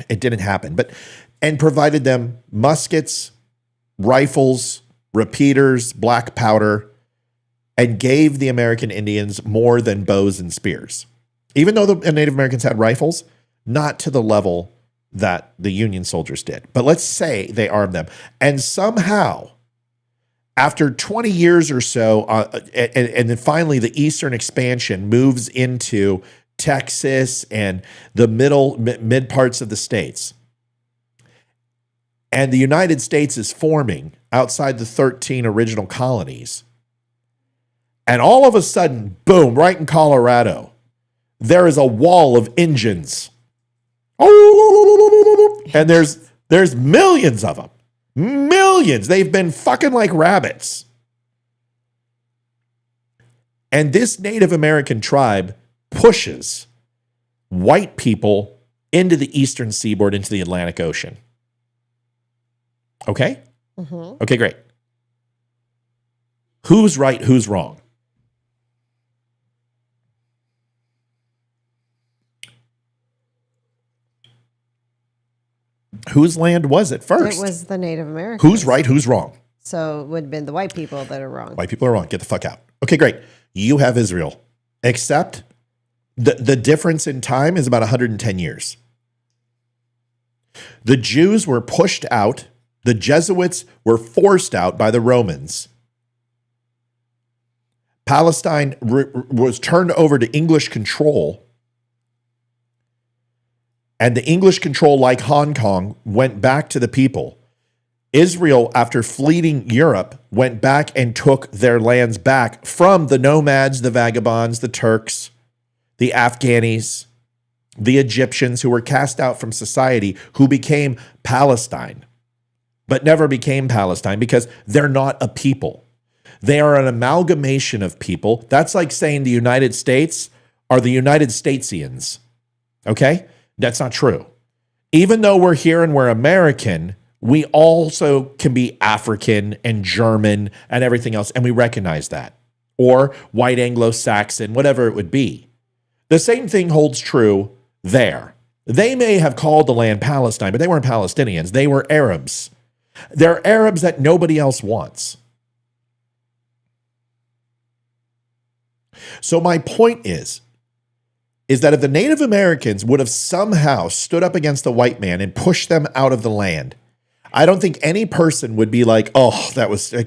it didn't happen, and provided them muskets, rifles, repeaters, black powder, and gave the American Indians more than bows and spears. Even though the Native Americans had rifles, not to the level that the Union soldiers did. But let's say they armed them. And somehow, after 20 years or so, and then finally the eastern expansion moves into Texas and the mid parts of the states. And the United States is forming outside the 13 original colonies. And all of a sudden, boom, right in Colorado, there is a wall of Injuns. And there's millions of them. Millions. They've been fucking like rabbits. And this Native American tribe pushes white people into the eastern seaboard, into the Atlantic Ocean. Okay? Mm-hmm. Okay, great. Who's right? Who's wrong? Whose land was it first? It was the Native Americans. Who's right? Who's wrong? So it would have been the white people that are wrong. White people are wrong. Get the fuck out. Okay, great. You have Israel. Except the difference in time is about 110 years. The Jews were pushed out. The Jesuits were forced out by the Romans. Palestine was turned over to English control. And the English control, like Hong Kong, went back to the people. Israel, after fleeing Europe, went back and took their lands back from the nomads, the vagabonds, the Turks, the Afghanis, the Egyptians who were cast out from society, who became Palestine, but never became Palestine because they're not a people. They are an amalgamation of people. That's like saying the United States are the United Statesians. Okay? That's not true. Even though we're here and we're American, we also can be African and German and everything else, and we recognize that. or white Anglo-Saxon, whatever it would be. The same thing holds true there. They may have called the land Palestine, but they weren't Palestinians. They were Arabs. They're Arabs that nobody else wants. So my point is that if the Native Americans would have somehow stood up against the white man and pushed them out of the land, I don't think any person would be like, oh,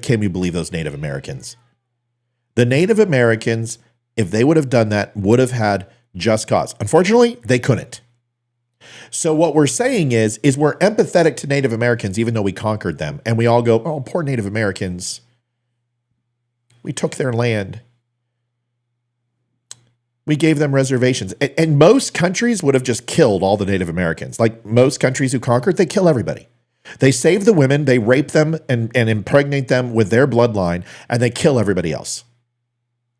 can you believe those Native Americans? The Native Americans, if they would have done that, would have had just cause. Unfortunately, they couldn't. So what we're saying is we're empathetic to Native Americans, even though we conquered them. And we all go, oh, poor Native Americans. We took their land. We gave them reservations. And most countries would have just killed all the Native Americans. Like most countries who conquered, they kill everybody. They save the women, they rape them and impregnate them with their bloodline, and they kill everybody else.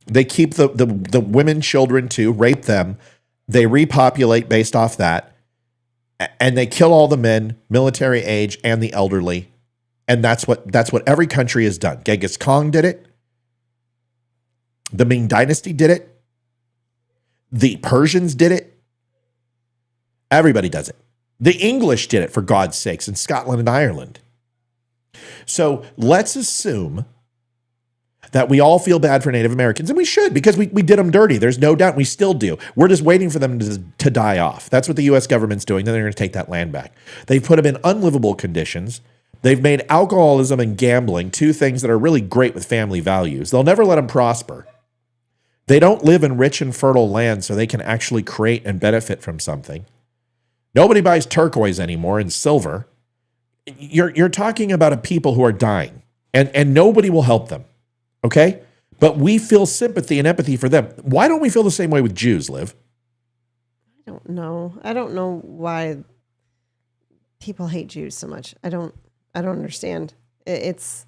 They keep the women, children too, rape them. They repopulate based off that. And they kill all the men, military age, and the elderly. And that's what every country has done. Genghis Khan did it. The Ming Dynasty did it. The Persians did it. Everybody does it. The English did it, for God's sakes, in Scotland and Ireland. So let's assume that we all feel bad for Native Americans, and we should, because we did them dirty. There's no doubt. We still do. We're just waiting for them to die off. That's what the U.S. government's doing. Then they're going to take that land back. They've put them in unlivable conditions. They've made alcoholism and gambling two things that are really great with family values. They'll never let them prosper. They don't live in rich and fertile land so they can actually create and benefit from something. Nobody buys turquoise anymore and silver. You're talking about a people who are dying, and nobody will help them, okay? But we feel sympathy and empathy for them. Why don't we feel the same way with Jews, Liv? I don't know. I don't know why people hate Jews so much. I don't understand. It's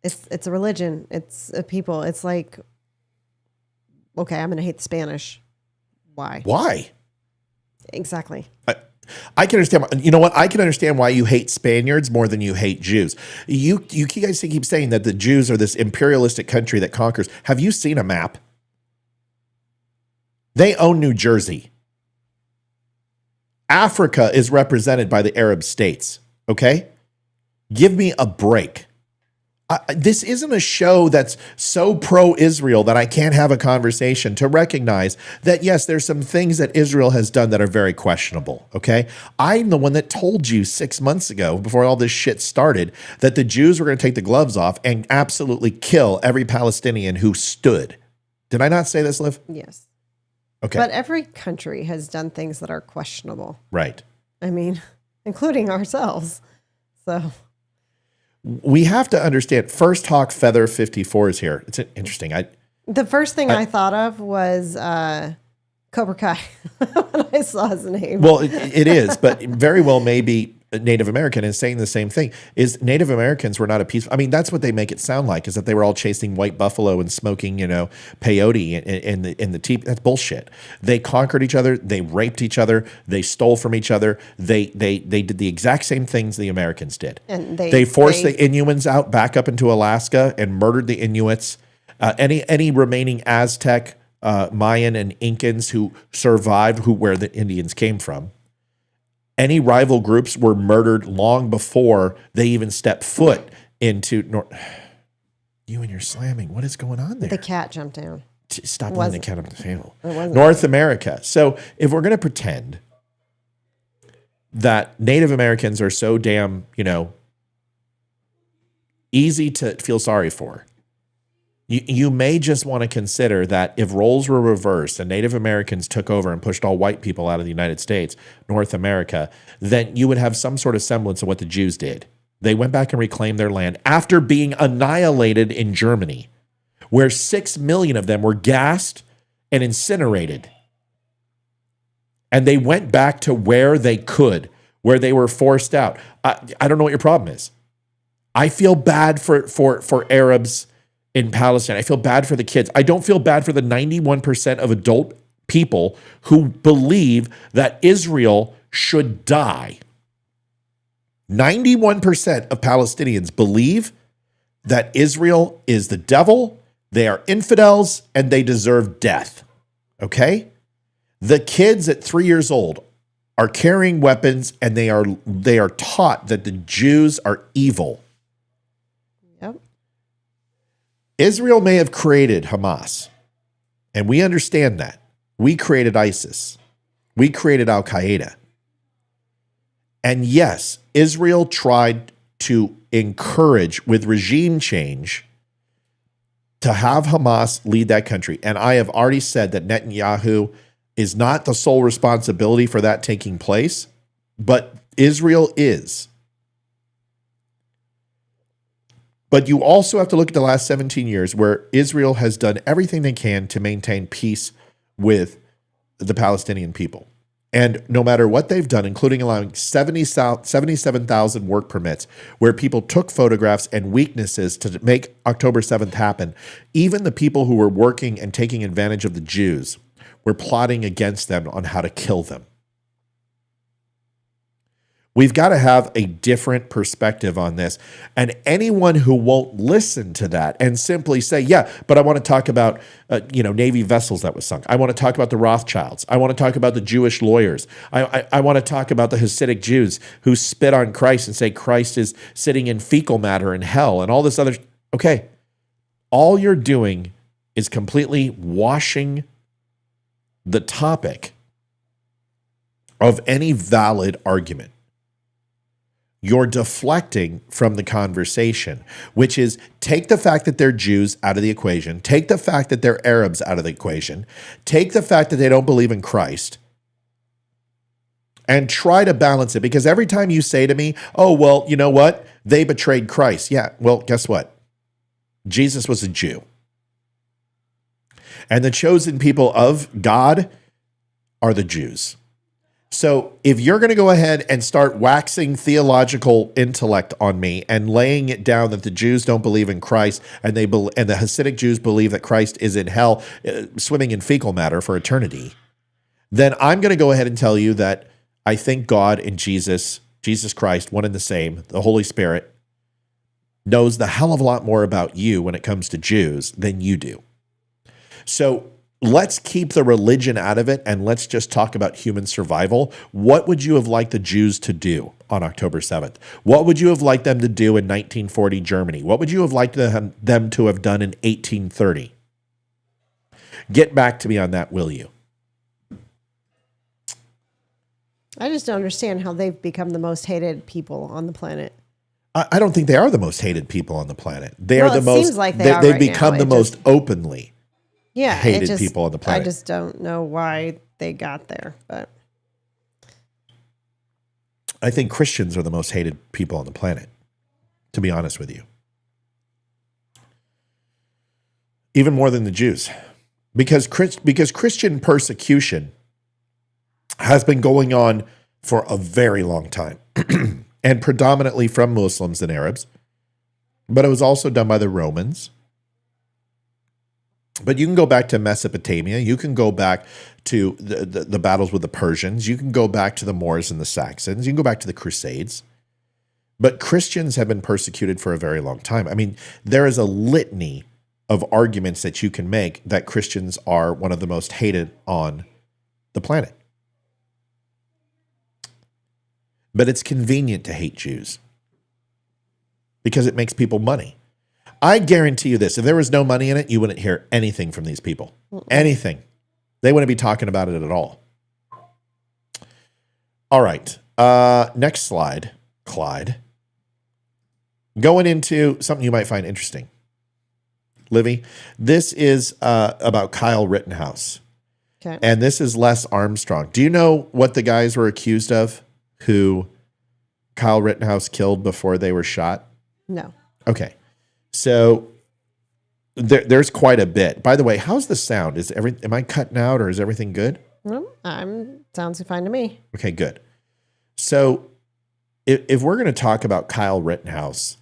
a religion. It's a people. It's like, okay, I'm going to hate the Spanish. Why? Why? Exactly. I can understand. You know what? I can understand why you hate Spaniards more than you hate Jews. You guys keep saying that the Jews are this imperialistic country that conquers. Have you seen a map? They own New Jersey. Africa is represented by the Arab states. Okay? Give me a break. This isn't a show that's so pro-Israel that I can't have a conversation to recognize that, yes, there's some things that Israel has done that are very questionable, okay? I'm the one that told you 6 months ago, before all this shit started, that the Jews were going to take the gloves off and absolutely kill every Palestinian who stood. Did I not say this, Liv? Yes. Okay. But every country has done things that are questionable. Right. I mean, including ourselves. So... we have to understand. First Hawk Feather 54 is here. It's interesting. The first thing I thought of was Cobra Kai when I saw his name. Well, it is, but very well maybe Native American is saying the same thing. Is Native Americans were not a peaceful. I mean, that's what they make it sound like, is that they were all chasing white buffalo and smoking, peyote in the tea. That's bullshit. They conquered each other. They raped each other. They stole from each other. They did the exact same things the Americans did. And they forced the Inuits out back up into Alaska and murdered the Inuits. Any remaining Aztec, Mayan, and Incans who survived, where the Indians came from. Any rival groups were murdered long before they even stepped foot into You and your slamming. What is going on there? The cat jumped down. Stop letting the cat up the table. North America. So if we're going to pretend that Native Americans are so damn, easy to feel sorry for, you may just want to consider that if roles were reversed and Native Americans took over and pushed all white people out of the United States, North America, then you would have some sort of semblance of what the Jews did. They went back and reclaimed their land after being annihilated in Germany, where 6 million of them were gassed and incinerated. And they went back to where they could, where they were forced out. I don't know what your problem is. I feel bad for Arabs in Palestine. I feel bad for the kids. I don't feel bad for the 91% of adult people who believe that Israel should die. 91% of Palestinians believe that Israel is the devil They are infidels and they deserve death. Okay? The kids at 3 years old are carrying weapons and they are taught that the Jews are evil. Yep. Israel may have created Hamas, and we understand that. We created ISIS. We created Al-Qaeda. And yes, Israel tried to encourage, with regime change, to have Hamas lead that country. And I have already said that Netanyahu is not the sole responsibility for that taking place, but Israel is. But you also have to look at the last 17 years where Israel has done everything they can to maintain peace with the Palestinian people. And no matter what they've done, including allowing 77,000 work permits where people took photographs and weaknesses to make October 7th happen, even the people who were working and taking advantage of the Jews were plotting against them on how to kill them. We've got to have a different perspective on this. And anyone who won't listen to that and simply say, yeah, but I want to talk about, Navy vessels that was sunk. I want to talk about the Rothschilds. I want to talk about the Jewish lawyers. I want to talk about the Hasidic Jews who spit on Christ and say Christ is sitting in fecal matter in hell and all this other. Okay. All you're doing is completely washing the topic of any valid argument. You're deflecting from the conversation, which is take the fact that they're Jews out of the equation, take the fact that they're Arabs out of the equation, take the fact that they don't believe in Christ, and try to balance it. Because every time you say to me, oh, well, you know what? They betrayed Christ. Yeah, well, guess what? Jesus was a Jew. And the chosen people of God are the Jews. So if you're going to go ahead and start waxing theological intellect on me and laying it down that the Jews don't believe in Christ and the Hasidic Jews believe that Christ is in hell, swimming in fecal matter for eternity, then I'm going to go ahead and tell you that I think God and Jesus Christ, one and the same, the Holy Spirit, knows the hell of a lot more about you when it comes to Jews than you do. So let's keep the religion out of it and let's just talk about human survival. What would you have liked the Jews to do on October 7th? What would you have liked them to do in 1940 Germany? What would you have liked them to have done in 1830? Get back to me on that, will you? I just don't understand how they've become the most hated people on the planet. I don't think they are the most hated people on the planet. They are the most. Seems like they've become the most openly hated people on the planet. I just don't know why they got there, but I think Christians are the most hated people on the planet, to be honest with you. Even more than the Jews. Because Christian persecution has been going on for a very long time, and predominantly from Muslims and Arabs, but it was also done by the Romans. But you can go back to Mesopotamia. You can go back to the battles with the Persians. You can go back to the Moors and the Saxons. You can go back to the Crusades. But Christians have been persecuted for a very long time. I mean, there is a litany of arguments that you can make that Christians are one of the most hated on the planet. But it's convenient to hate Jews because it makes people money. I guarantee you this. If there was no money in it, you wouldn't hear anything from these people. Anything. They wouldn't be talking about it at all. All right. Next slide, Clyde. Going into something you might find interesting. Livy, this is about Kyle Rittenhouse. okay. And this is Les Armstrong. Do you know what the guys were accused of who Kyle Rittenhouse killed before they were shot? No. Okay. So there's quite a bit. By the way, how's the sound? Am I cutting out or is everything good? Sounds fine to me. Okay, good. So if we're going to talk about Kyle Rittenhouse,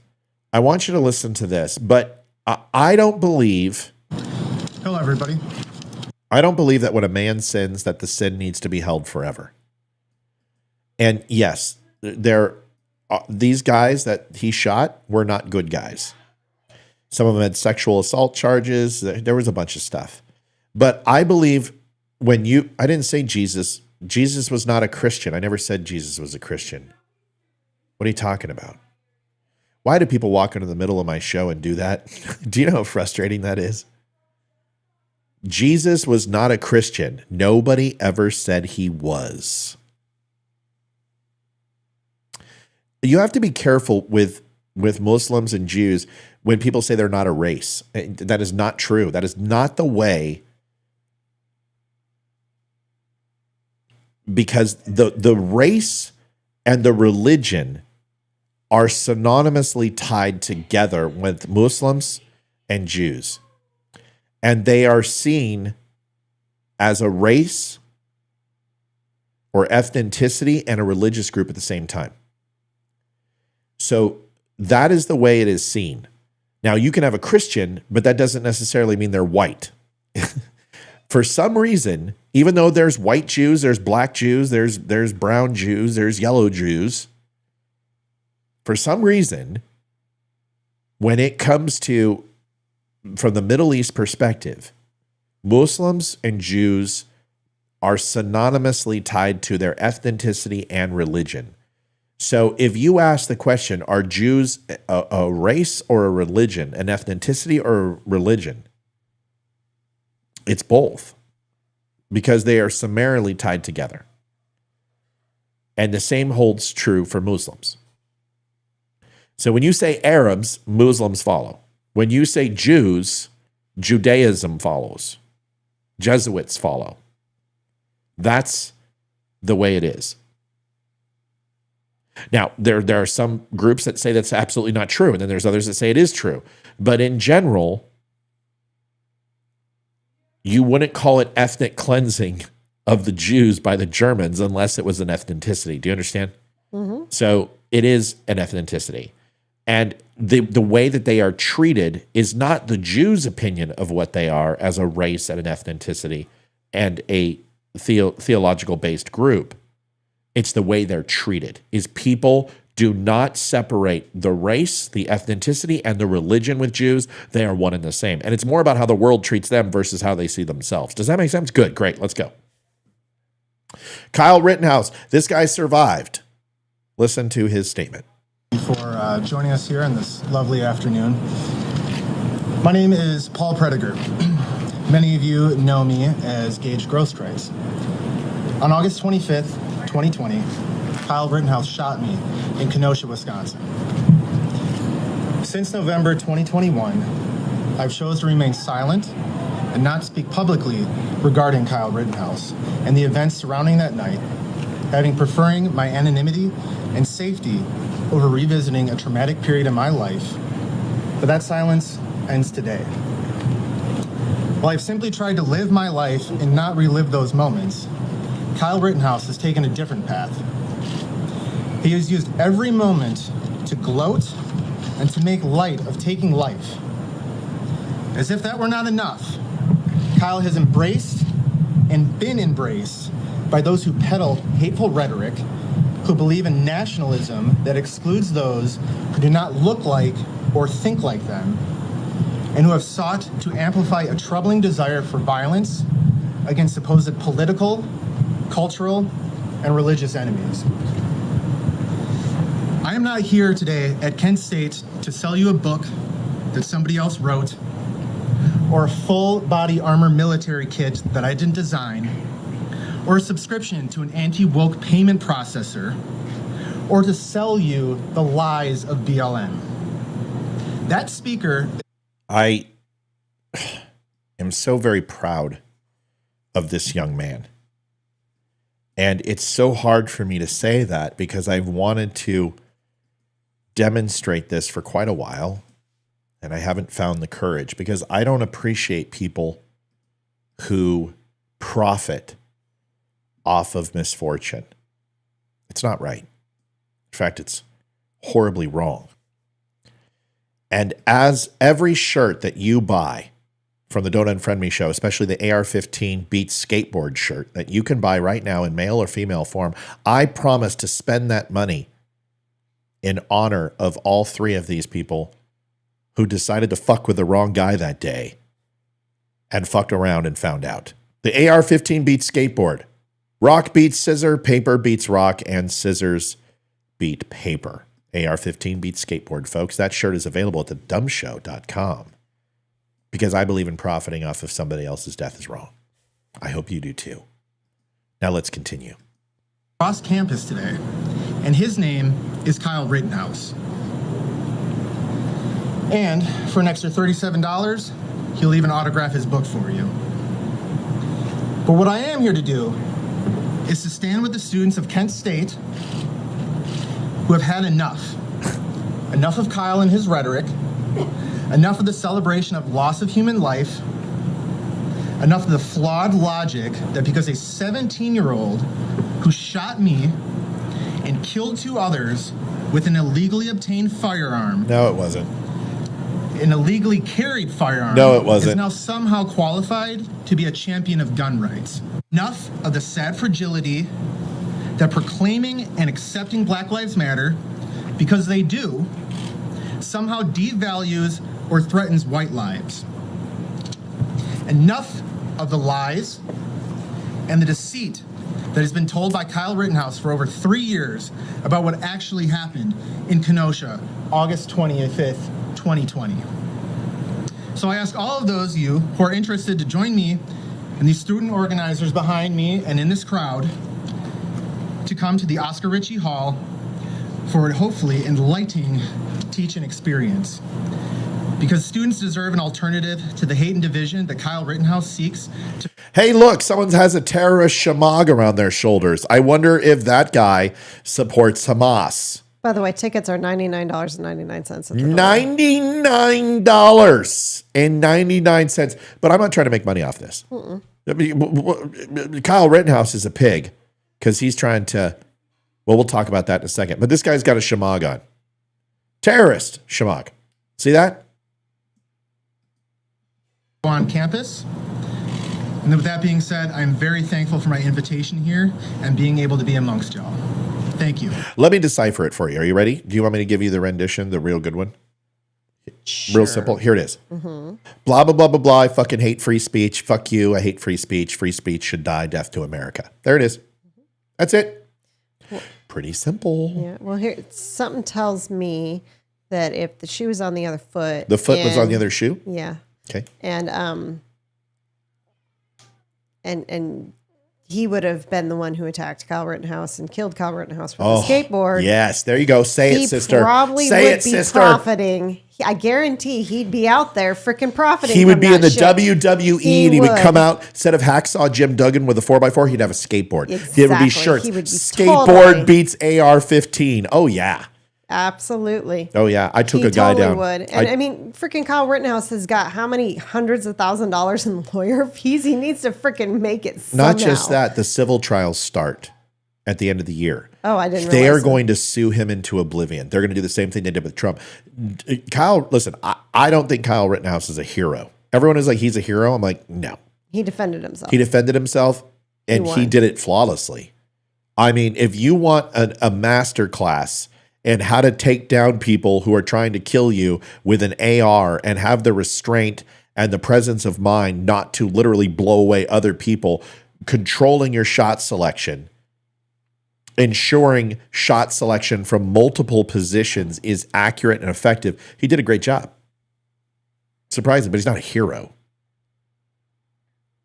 I want you to listen to this, but I don't believe. Hello, everybody. I don't believe that when a man sins that the sin needs to be held forever. And yes, these guys that he shot were not good guys. Some of them had sexual assault charges. There was a bunch of stuff. But I believe I didn't say Jesus was not a Christian. I never said Jesus was a Christian. What are you talking about? Why do people walk into the middle of my show and do that? Do you know how frustrating that is? Jesus was not a Christian. Nobody ever said he was. You have to be careful with Muslims and Jews when people say they're not a race. That is not true. That is not the way. Because the race and the religion are synonymously tied together with Muslims and Jews. And they are seen as a race or ethnicity and a religious group at the same time. So that is the way it is seen. Now, you can have a Christian, but that doesn't necessarily mean they're white. For some reason, even though there's white Jews, there's black Jews, there's brown Jews, there's yellow Jews, for some reason, when it comes to, from the Middle East perspective, Muslims and Jews are synonymously tied to their ethnicity and religion. So if you ask the question, are Jews a race or a religion, an ethnicity or a religion? It's both, because they are summarily tied together. And the same holds true for Muslims. So when you say Arabs, Muslims follow. When you say Jews, Judaism follows. Jesuits follow. That's the way it is. Now, there are some groups that say that's absolutely not true, and then there's others that say it is true. But in general, you wouldn't call it ethnic cleansing of the Jews by the Germans unless it was an ethnicity. Do you understand? Mm-hmm. So it is an ethnicity. And the way that they are treated is not the Jews' opinion of what they are as a race and an ethnicity and a theological-based group. It's the way they're treated. Is people do not separate the race, the ethnicity, and the religion with Jews. They are one and the same. And it's more about how the world treats them versus how they see themselves. Does that make sense? Good, great, let's go. Kyle Rittenhouse, this guy survived. Listen to his statement. For joining us here on this lovely afternoon. My name is Paul Prediger. Many of you know me as Gage Grosstrice. On August 25th, 2020, Kyle Rittenhouse shot me in Kenosha, Wisconsin. Since November 2021, I've chosen to remain silent and not speak publicly regarding Kyle Rittenhouse and the events surrounding that night, preferring my anonymity and safety over revisiting a traumatic period in my life. But that silence ends today. While I've simply tried to live my life and not relive those moments, Kyle Rittenhouse has taken a different path. He has used every moment to gloat and to make light of taking life. As if that were not enough, Kyle has embraced and been embraced by those who peddle hateful rhetoric, who believe in nationalism that excludes those who do not look like or think like them, and who have sought to amplify a troubling desire for violence against supposed political, cultural, and religious enemies. I am not here today at Kent State to sell you a book that somebody else wrote, or a full body armor military kit that I didn't design, or a subscription to an anti-woke payment processor, or to sell you the lies of BLM. That speaker... I am so very proud of this young man. And it's so hard for me to say that because I've wanted to demonstrate this for quite a while, and I haven't found the courage because I don't appreciate people who profit off of misfortune. It's not right. In fact, it's horribly wrong. And as every shirt that you buy from the Don't Unfriend Me show, especially the AR-15 Beats skateboard shirt that you can buy right now in male or female form, I promise to spend that money in honor of all three of these people who decided to fuck with the wrong guy that day and fucked around and found out. The AR-15 beats skateboard. Rock beats scissor, paper beats rock, and scissors beat paper. AR-15 beats skateboard, folks. That shirt is available at the DUMShow.com because I believe in profiting off of somebody else's death is wrong. I hope you do too. Now let's continue. Across campus today, and his name is Kyle Rittenhouse. And for an extra $37, he'll even autograph his book for you. But what I am here to do is to stand with the students of Kent State who have had enough. Enough of Kyle and his rhetoric, enough of the celebration of loss of human life, enough of the flawed logic that because a 17-year-old who shot me and killed 2 others with an illegally obtained firearm. No, it wasn't. An illegally carried firearm. No, it wasn't. Is now somehow qualified to be a champion of gun rights. Enough of the sad fragility that proclaiming and accepting Black Lives Matter, because they do, somehow devalues or threatens white lives. Enough of the lies and the deceit that has been told by Kyle Rittenhouse for over 3 years about what actually happened in Kenosha, August 25th, 2020. So I ask all of those of you who are interested to join me and these student organizers behind me and in this crowd to come to the Oscar Ritchie Hall for a hopefully enlightening teaching experience. Because students deserve an alternative to the hate and division that Kyle Rittenhouse seeks to. Hey, look, someone has a terrorist shamag around their shoulders. I wonder if that guy supports Hamas. By the way, tickets are $99.99. $99.99. But I'm not trying to make money off this. I mean, Kyle Rittenhouse is a pig because he's trying to, well, we'll talk about that in a second. But this guy's got a shamag on. Terrorist shamag. See that? On campus. And with that being said, I'm very thankful for my invitation here and being able to be amongst y'all. Thank you. Let me decipher it for you. Are you ready? Do you want me to give you the rendition, the real good one? Sure. Real simple. Here it is. Mm-hmm. Blah, blah, blah, blah, blah. I fucking hate free speech. Fuck you. I hate free speech. Free speech should die. Death to America. There it is. That's it. Pretty simple. Yeah. Well, here, something tells me that if the shoe was on the other foot. The foot was on the other shoe? Yeah. Okay. And he would have been the one who attacked Kyle Rittenhouse and killed Kyle Rittenhouse with a skateboard. Yes, there you go. Say it, sister. He probably Say would it, be sister. profiting. I guarantee he'd be out there freaking profiting. He would from be that in the shit. WWE and he would come out, instead of Hacksaw Jim Duggan with a 4x4, he'd have a skateboard. Exactly. It would be shirts. He would be Skateboard totally. beats AR-15. Oh, yeah. Absolutely. Oh, yeah. I took He a guy totally down. would. And I mean, freaking Kyle Rittenhouse has got how many hundreds of $1,000s in lawyer fees? He needs to freaking make it somehow. Not just that, the civil trials start at the end of the year. Oh, I didn't They are realize that. going to sue him into oblivion. They're going to do the same thing they did with Trump. Kyle, listen, I don't think Kyle Rittenhouse is a hero. Everyone is like, he's a hero. I'm like, no. He defended himself. He defended himself, and he did it flawlessly. I mean, if you want a master class in how to take down people who are trying to kill you with an AR and have the restraint and the presence of mind not to literally blow away other people, controlling your shot selection, ensuring shot selection from multiple positions is accurate and effective, he did a great job. Surprising, but he's not a hero.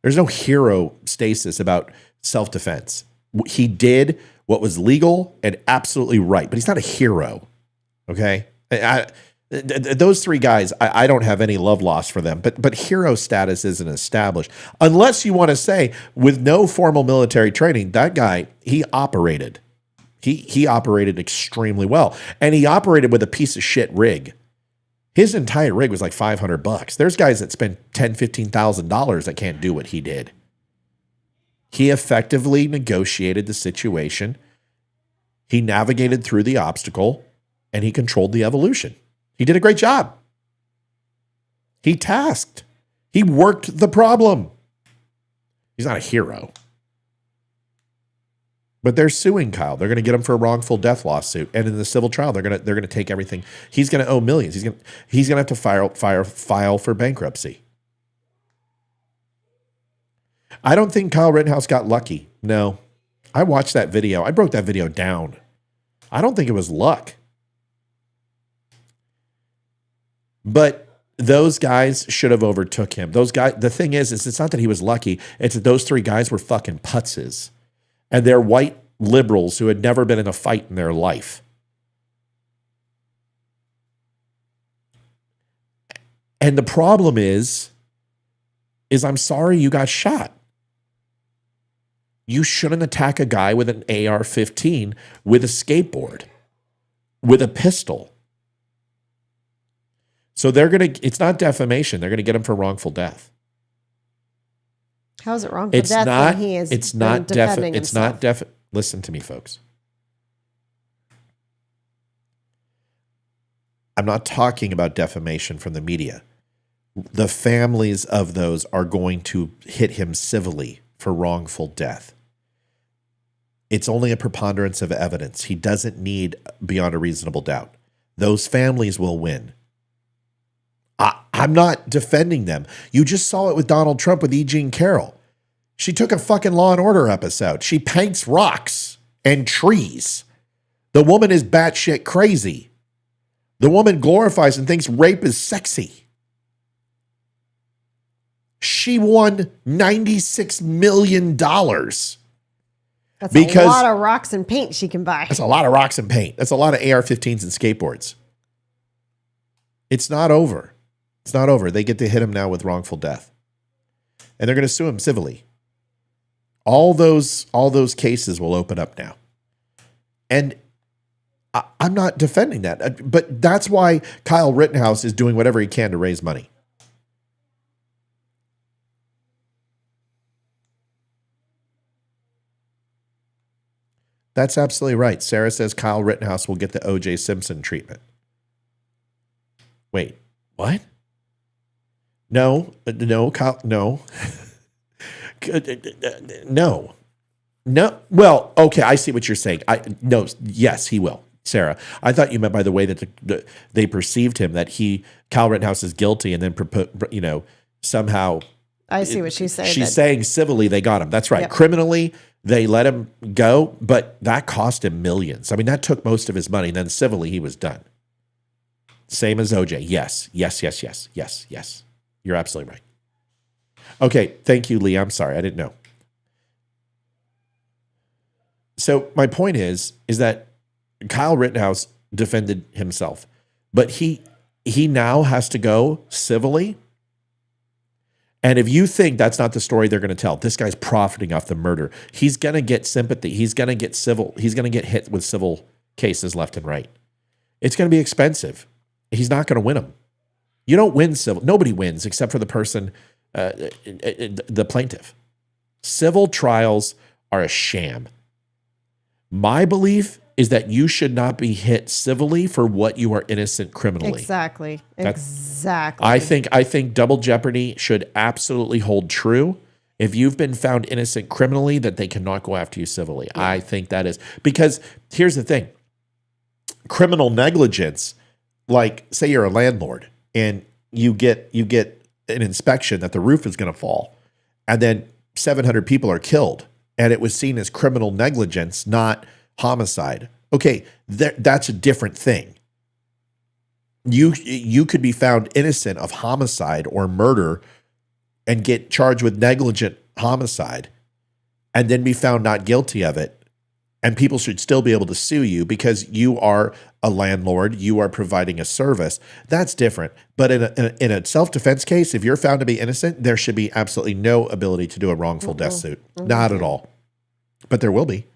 There's no hero stasis about self-defense. He did what was legal and absolutely right, but he's not a hero. Okay? Those three guys, I don't have any love lost for them, but hero status isn't established. Unless you want to say, with no formal military training, that guy, he operated. He operated extremely well. And he operated with a piece of shit rig. His entire rig was like $500. There's guys that spend $10,000, $15,000 that can't do what he did. He effectively negotiated the situation. He navigated through the obstacle and he controlled the evolution. He did a great job. He tasked. He worked the problem. He's not a hero. But they're suing Kyle. They're going to get him for a wrongful death lawsuit, and in the civil trial, they're going to take everything. He's going to owe millions. He's going to have to file for bankruptcy. I don't think Kyle Rittenhouse got lucky. No, I watched that video. I broke that video down. I don't think it was luck. But those guys should have overtook him. Those guys. The thing is it's not that he was lucky. It's that those three guys were fucking putzes. And they're white liberals who had never been in a fight in their life. And the problem is I'm sorry you got shot. You shouldn't attack a guy with an AR-15 with a skateboard, with a pistol. So it's not defamation. They're going to get him for wrongful death. How is it wrongful death when he is defending himself? Listen to me, folks. I'm not talking about defamation from the media. The families of those are going to hit him civilly for wrongful death. It's only a preponderance of evidence. He doesn't need beyond a reasonable doubt. Those families will win. I'm not defending them. You just saw it with Donald Trump with E. Jean Carroll. She took a fucking Law and Order episode. She paints rocks and trees. The woman is batshit crazy. The woman glorifies and thinks rape is sexy. She won $96 million. That's a lot of rocks and paint she can buy. That's a lot of rocks and paint. That's a lot of AR-15s and skateboards. It's not over. It's not over. They get to hit him now with wrongful death. And they're going to sue him civilly. All those cases will open up now. And I'm not defending that. But that's why Kyle Rittenhouse is doing whatever he can to raise money. That's absolutely right. Sarah says Kyle Rittenhouse will get the O.J. Simpson treatment. Wait, what? No, Kyle, no. No. Well, okay, I see what you're saying. Yes, he will. Sarah, I thought you meant by the way that they perceived him that Kyle Rittenhouse is guilty, and then somehow. I see what she's saying. She's saying civilly they got him. That's right. Yep. Criminally, they let him go, but that cost him millions. I mean, that took most of his money. And then civilly, he was done. Same as OJ. Yes. You're absolutely right. Okay. Thank you, Lee. I'm sorry. I didn't know. So my point is that Kyle Rittenhouse defended himself, but he now has to go civilly. And if you think that's not the story they're going to tell, this guy's profiting off the murder. He's going to get sympathy. He's going to get civil. He's going to get hit with civil cases left and right. It's going to be expensive. He's not going to win them. You don't win civil. Nobody wins except for the person, the plaintiff. Civil trials are a sham. My belief is that you should not be hit civilly for what you are innocent criminally. Exactly. I think double jeopardy should absolutely hold true. If you've been found innocent criminally, that they cannot go after you civilly. Yeah. I think that is because here's the thing. Criminal negligence, like say you're a landlord and you get an inspection that the roof is going to fall and then 700 people are killed and it was seen as criminal negligence, not homicide. Okay, that's a different thing. You could be found innocent of homicide or murder and get charged with negligent homicide and then be found not guilty of it. And people should still be able to sue you because you are a landlord, you are providing a service. That's different. But in a self-defense case, if you're found to be innocent, there should be absolutely no ability to do a wrongful death suit. Not at all. But there will be.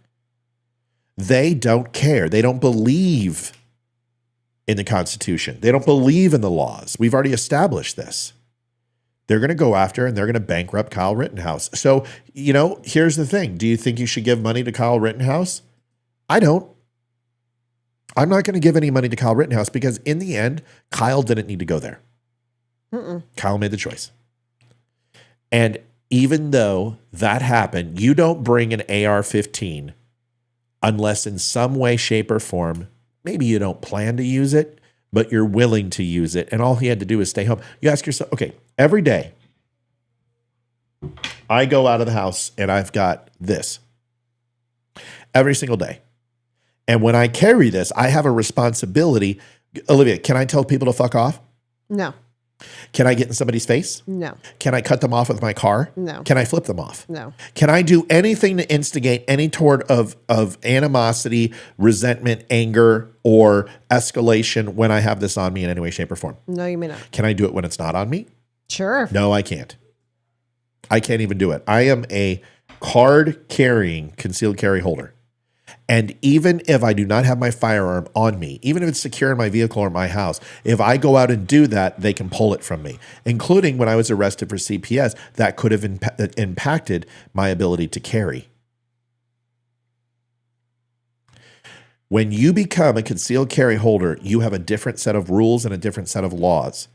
They don't care. They don't believe in the Constitution. They don't believe in the laws. We've already established this. They're going to go after and they're going to bankrupt Kyle Rittenhouse. So, here's the thing. Do you think you should give money to Kyle Rittenhouse? I don't. I'm not going to give any money to Kyle Rittenhouse because in the end, Kyle didn't need to go there. Kyle made the choice. And even though that happened, you don't bring an AR-15 unless in some way, shape, or form, maybe you don't plan to use it, but you're willing to use it. And all he had to do is stay home. You ask yourself, okay, every day I go out of the house and I've got this every single day. And when I carry this, I have a responsibility. Olivia, can I tell people to fuck off? No. Can I get in somebody's face? No. Can I cut them off with my car? No. Can I flip them off? No. Can I do anything to instigate any sort of animosity, resentment, anger, or escalation when I have this on me in any way, shape, or form? No, you may not. Can I do it when it's not on me? Sure. No, I can't. I can't even do it. I am a card-carrying concealed carry holder. And even if I do not have my firearm on me, even if it's secure in my vehicle or my house, if I go out and do that, they can pull it from me, including when I was arrested for CPS, that could have impacted my ability to carry. When you become a concealed carry holder, you have a different set of rules and a different set of laws.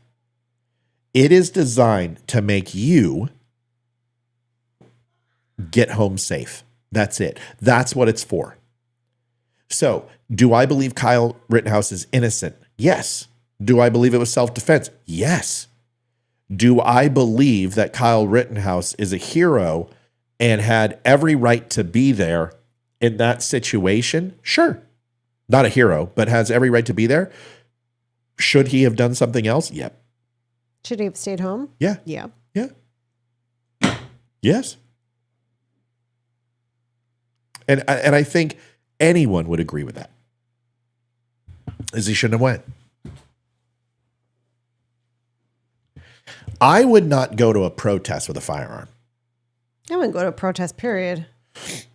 It is designed to make you get home safe. That's it. That's what it's for. So, do I believe Kyle Rittenhouse is innocent? Yes. Do I believe it was self-defense? Yes. Do I believe that Kyle Rittenhouse is a hero and had every right to be there in that situation? Sure. Not a hero, but has every right to be there. Should he have done something else? Yep. Should he have stayed home? Yeah. Yeah. Yeah. Yes. And I think anyone would agree with that. Is he shouldn't have went. I would not go to a protest with a firearm. I wouldn't go to a protest, period.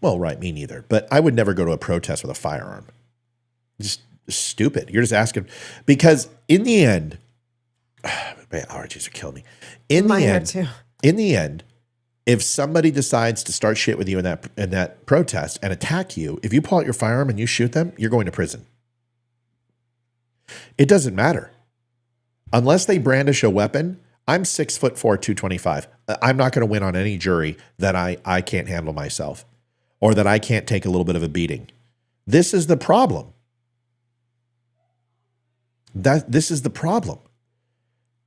Well, right, me neither. But I would never go to a protest with a firearm. Just stupid. You're just asking. Because in the end, man, allergies are killing me. In the end, if somebody decides to start shit with you in that protest and attack you, if you pull out your firearm and you shoot them, you're going to prison. It doesn't matter. Unless they brandish a weapon, I'm 6'4", 225. I'm not going to win on any jury that I can't handle myself or that I can't take a little bit of a beating. This is the problem. This is the problem.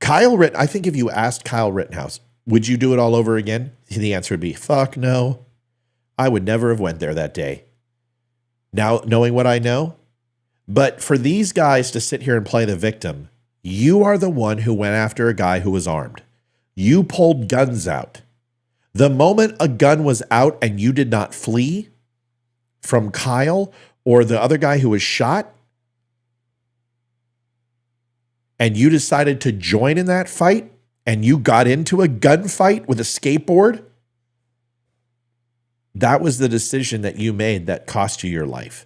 I think if you asked Kyle Rittenhouse, would you do it all over again? The answer would be, fuck no. I would never have went there that day. Now, knowing what I know, but for these guys to sit here and play the victim, you are the one who went after a guy who was armed. You pulled guns out. The moment a gun was out and you did not flee from Kyle or the other guy who was shot, and you decided to join in that fight, and you got into a gunfight with a skateboard, that was the decision that you made that cost you your life.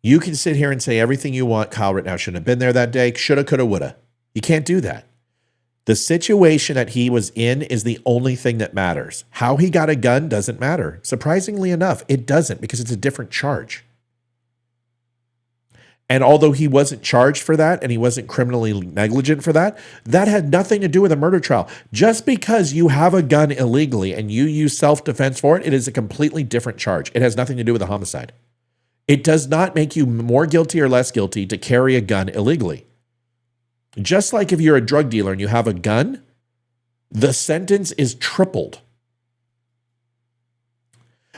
You can sit here and say everything you want. Kyle Rittenhouse shouldn't have been there that day. Shoulda, coulda, woulda. You can't do that. The situation that he was in is the only thing that matters. How he got a gun doesn't matter. Surprisingly enough, it doesn't, because it's a different charge. And although he wasn't charged for that and he wasn't criminally negligent for that, that had nothing to do with a murder trial. Just because you have a gun illegally and you use self-defense for it, it is a completely different charge. It has nothing to do with a homicide. It does not make you more guilty or less guilty to carry a gun illegally. Just like if you're a drug dealer and you have a gun, the sentence is tripled.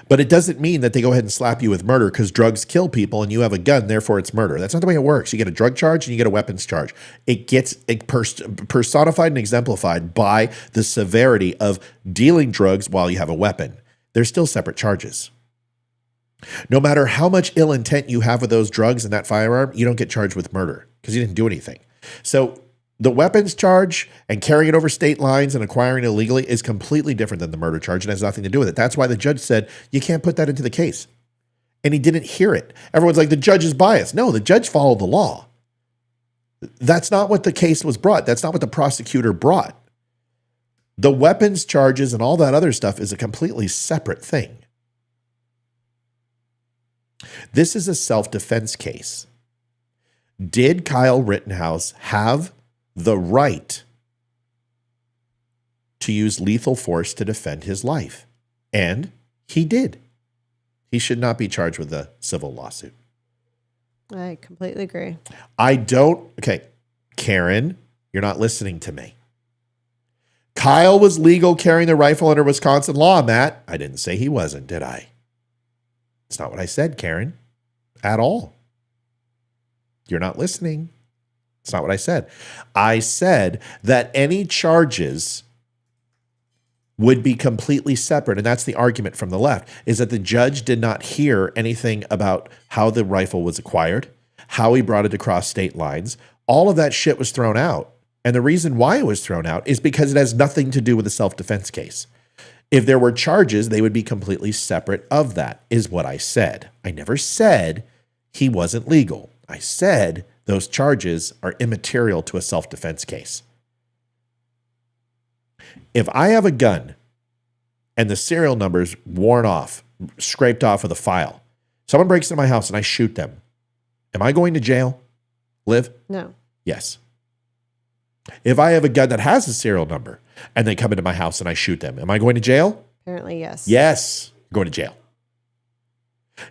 But it doesn't mean that they go ahead and slap you with murder because drugs kill people and you have a gun, therefore it's murder. That's not the way it works. You get a drug charge and you get a weapons charge. It gets personified and exemplified by the severity of dealing drugs while you have a weapon. They're still separate charges. No matter how much ill intent you have with those drugs and that firearm, you don't get charged with murder because you didn't do anything. So the weapons charge and carrying it over state lines and acquiring it illegally is completely different than the murder charge and has nothing to do with it. That's why the judge said, you can't put that into the case. And he didn't hear it. Everyone's like, the judge is biased. No, the judge followed the law. That's not what the case was brought. That's not what the prosecutor brought. The weapons charges and all that other stuff is a completely separate thing. This is a self-defense case. Did Kyle Rittenhouse have the right to use lethal force to defend his life? And He did. He should not be charged with a civil lawsuit. I completely agree. Okay, Karen, you're not listening to me. Kyle was legal carrying the rifle under Wisconsin law, Matt. I didn't say he wasn't, did I? It's not what I said, Karen, at all. You're not listening. It's not what I said. I said that any charges would be completely separate. And that's the argument from the left, is that the judge did not hear anything about how the rifle was acquired, how he brought it across state lines. All of that shit was thrown out. And the reason why it was thrown out is because it has nothing to do with a self-defense case. If there were charges, they would be completely separate of that, is what I said. I never said he wasn't legal. I said those charges are immaterial to a self-defense case. If I have a gun and the serial number's worn off, scraped off of the file, someone breaks into my house and I shoot them, am I going to jail? Liv? No. Yes. If I have a gun that has a serial number and they come into my house and I shoot them, am I going to jail? Apparently, yes. Yes. I'm going to jail.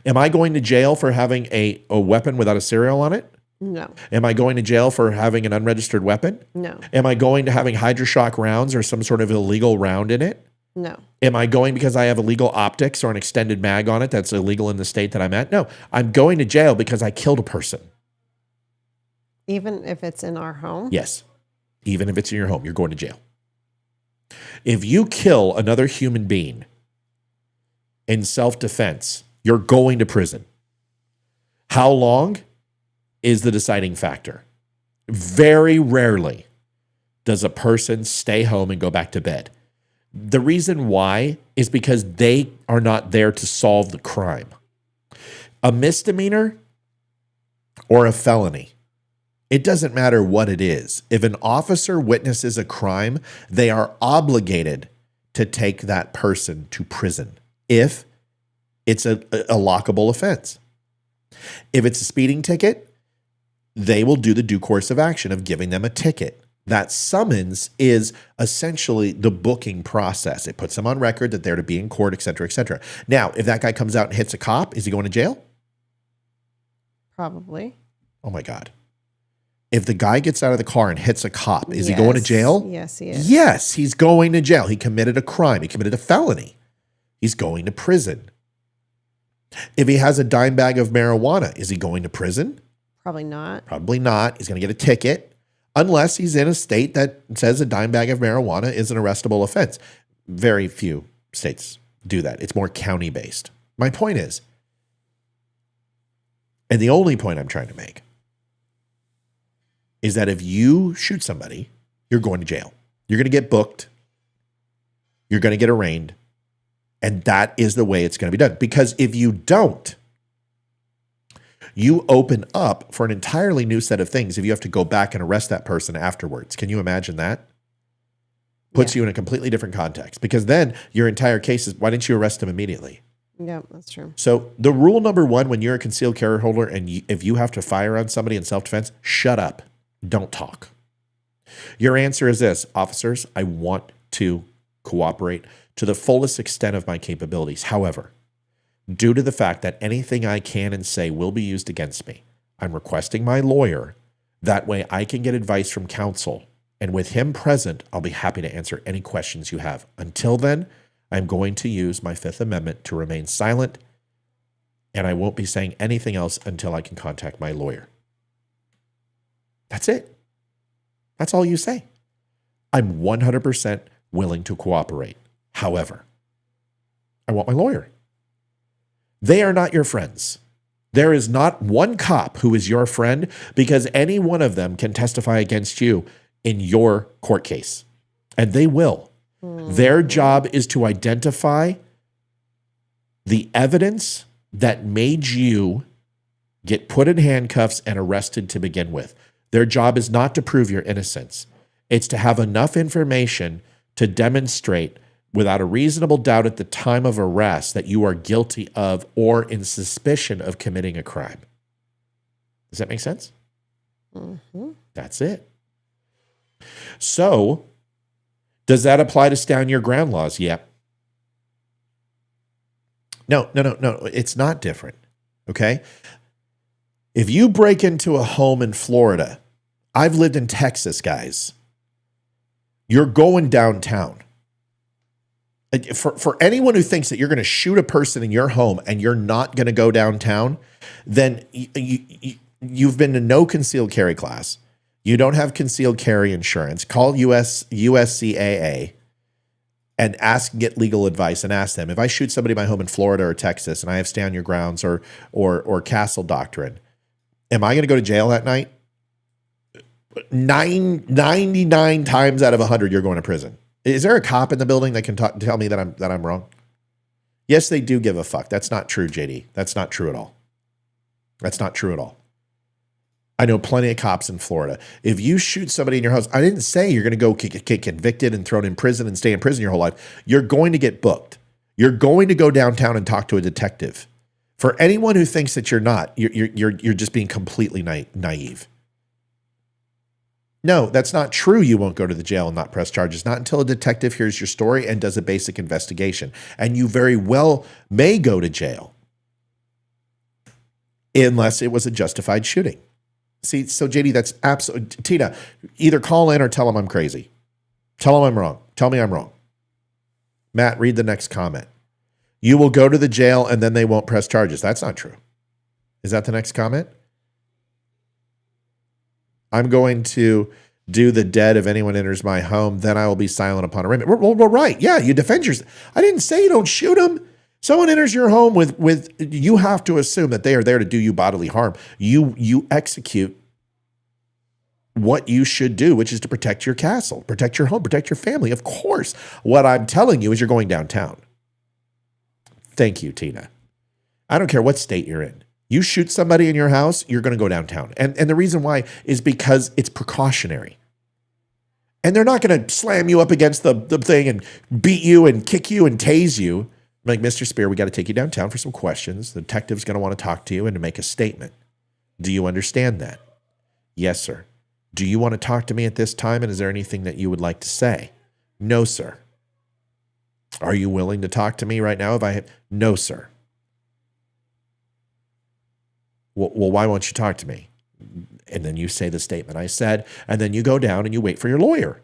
Am I going to jail for having a weapon without a serial on it? No. Am I going to jail for having an unregistered weapon? No. Am I going to having hydroshock rounds or some sort of illegal round in it? No. Am I going because I have illegal optics or an extended mag on it that's illegal in the state that I'm at? No. I'm going to jail because I killed a person. Even if it's in our home? Yes. Even if it's in your home, you're going to jail. If you kill another human being in self-defense, you're going to prison. How long is the deciding factor? Very rarely does a person stay home and go back to bed. The reason why is because they are not there to solve the crime. A misdemeanor or a felony, it doesn't matter what it is. If an officer witnesses a crime, they are obligated to take that person to prison if it's a lockable offense. If it's a speeding ticket, they will do the due course of action of giving them a ticket. That summons is essentially the booking process. It puts them on record that they're to be in court, et cetera, et cetera. Now, if that guy comes out and hits a cop, is he going to jail? Probably. Oh my God. If the guy gets out of the car and hits a cop, is he going to jail? Yes, he is. Yes, he's going to jail. He committed a crime. He committed a felony. He's going to prison. If he has a dime bag of marijuana, is he going to prison? Probably not. Probably not. He's going to get a ticket unless he's in a state that says a dime bag of marijuana is an arrestable offense. Very few states do that. It's more county-based. My point is, and the only point I'm trying to make, is that if you shoot somebody, you're going to jail. You're going to get booked. You're going to get arraigned. And that is the way it's going to be done. Because if you don't, you open up for an entirely new set of things if you have to go back and arrest that person afterwards. Can you imagine that? Puts you in a completely different context. Because then your entire case is, why didn't you arrest him immediately? Yeah, that's true. So the rule number one, when you're a concealed carry holder and if you have to fire on somebody in self-defense, shut up. Don't talk. Your answer is this: officers, I want to cooperate to the fullest extent of my capabilities. However, due to the fact that anything I can and say will be used against me, I'm requesting my lawyer. That way I can get advice from counsel. And with him present, I'll be happy to answer any questions you have. Until then, I'm going to use my Fifth Amendment to remain silent, and I won't be saying anything else until I can contact my lawyer. That's it. That's all you say. I'm 100% willing to cooperate. However, I want my lawyer. They are not your friends. There is not one cop who is your friend because any one of them can testify against you in your court case. And they will. Their job is to identify the evidence that made you get put in handcuffs and arrested to begin with. Their job is not to prove your innocence. It's to have enough information to demonstrate without a reasonable doubt at the time of arrest that you are guilty of or in suspicion of committing a crime. Does that make sense? Mm-hmm. That's it. So, does that apply to stand your ground laws? Yep. No. It's not different. Okay. If you break into a home in Florida, I've lived in Texas, guys. You're going downtown. For anyone who thinks that you're going to shoot a person in your home and you're not going to go downtown, then you've been to no concealed carry class. You don't have concealed carry insurance. Call USCAA and get legal advice and ask them, if I shoot somebody in my home in Florida or Texas and I have stand your grounds or castle doctrine, am I going to go to jail that night? 99 times out of 100, you're going to prison. Is there a cop in the building that can tell me that I'm wrong? Yes, they do give a fuck. That's not true, JD. That's not true at all. That's not true at all. I know plenty of cops in Florida. If you shoot somebody in your house, I didn't say you're going to go get convicted and thrown in prison and stay in prison your whole life. You're going to get booked. You're going to go downtown and talk to a detective. For anyone who thinks that you're not, you're just being completely naive. No, that's not true. You won't go to the jail and not press charges. Not until a detective hears your story and does a basic investigation. And you very well may go to jail unless it was a justified shooting. See, so JD, that's absolutely, Tina, either call in or tell them I'm crazy. Tell them I'm wrong. Tell me I'm wrong. Matt, read the next comment. You will go to the jail and then they won't press charges. That's not true. Is that the next comment? I'm going to do the dead if anyone enters my home, then I will be silent upon arraignment. Well, right. Yeah, you defend yourself. I didn't say you don't shoot them. Someone enters your home with you have to assume that they are there to do you bodily harm. You execute what you should do, which is to protect your castle, protect your home, protect your family. Of course. What I'm telling you is you're going downtown. Thank you, Tina. I don't care what state you're in. You shoot somebody in your house, you're going to go downtown. And the reason why is because it's precautionary. And they're not going to slam you up against the thing and beat you and kick you and tase you. Like, Mr. Spear, we got to take you downtown for some questions. The detective's going to want to talk to you and to make a statement. Do you understand that? Yes, sir. Do you want to talk to me at this time? And is there anything that you would like to say? No, sir. Are you willing to talk to me right now? No, sir. Well, why won't you talk to me? And then you say the statement I said, and then you go down and you wait for your lawyer.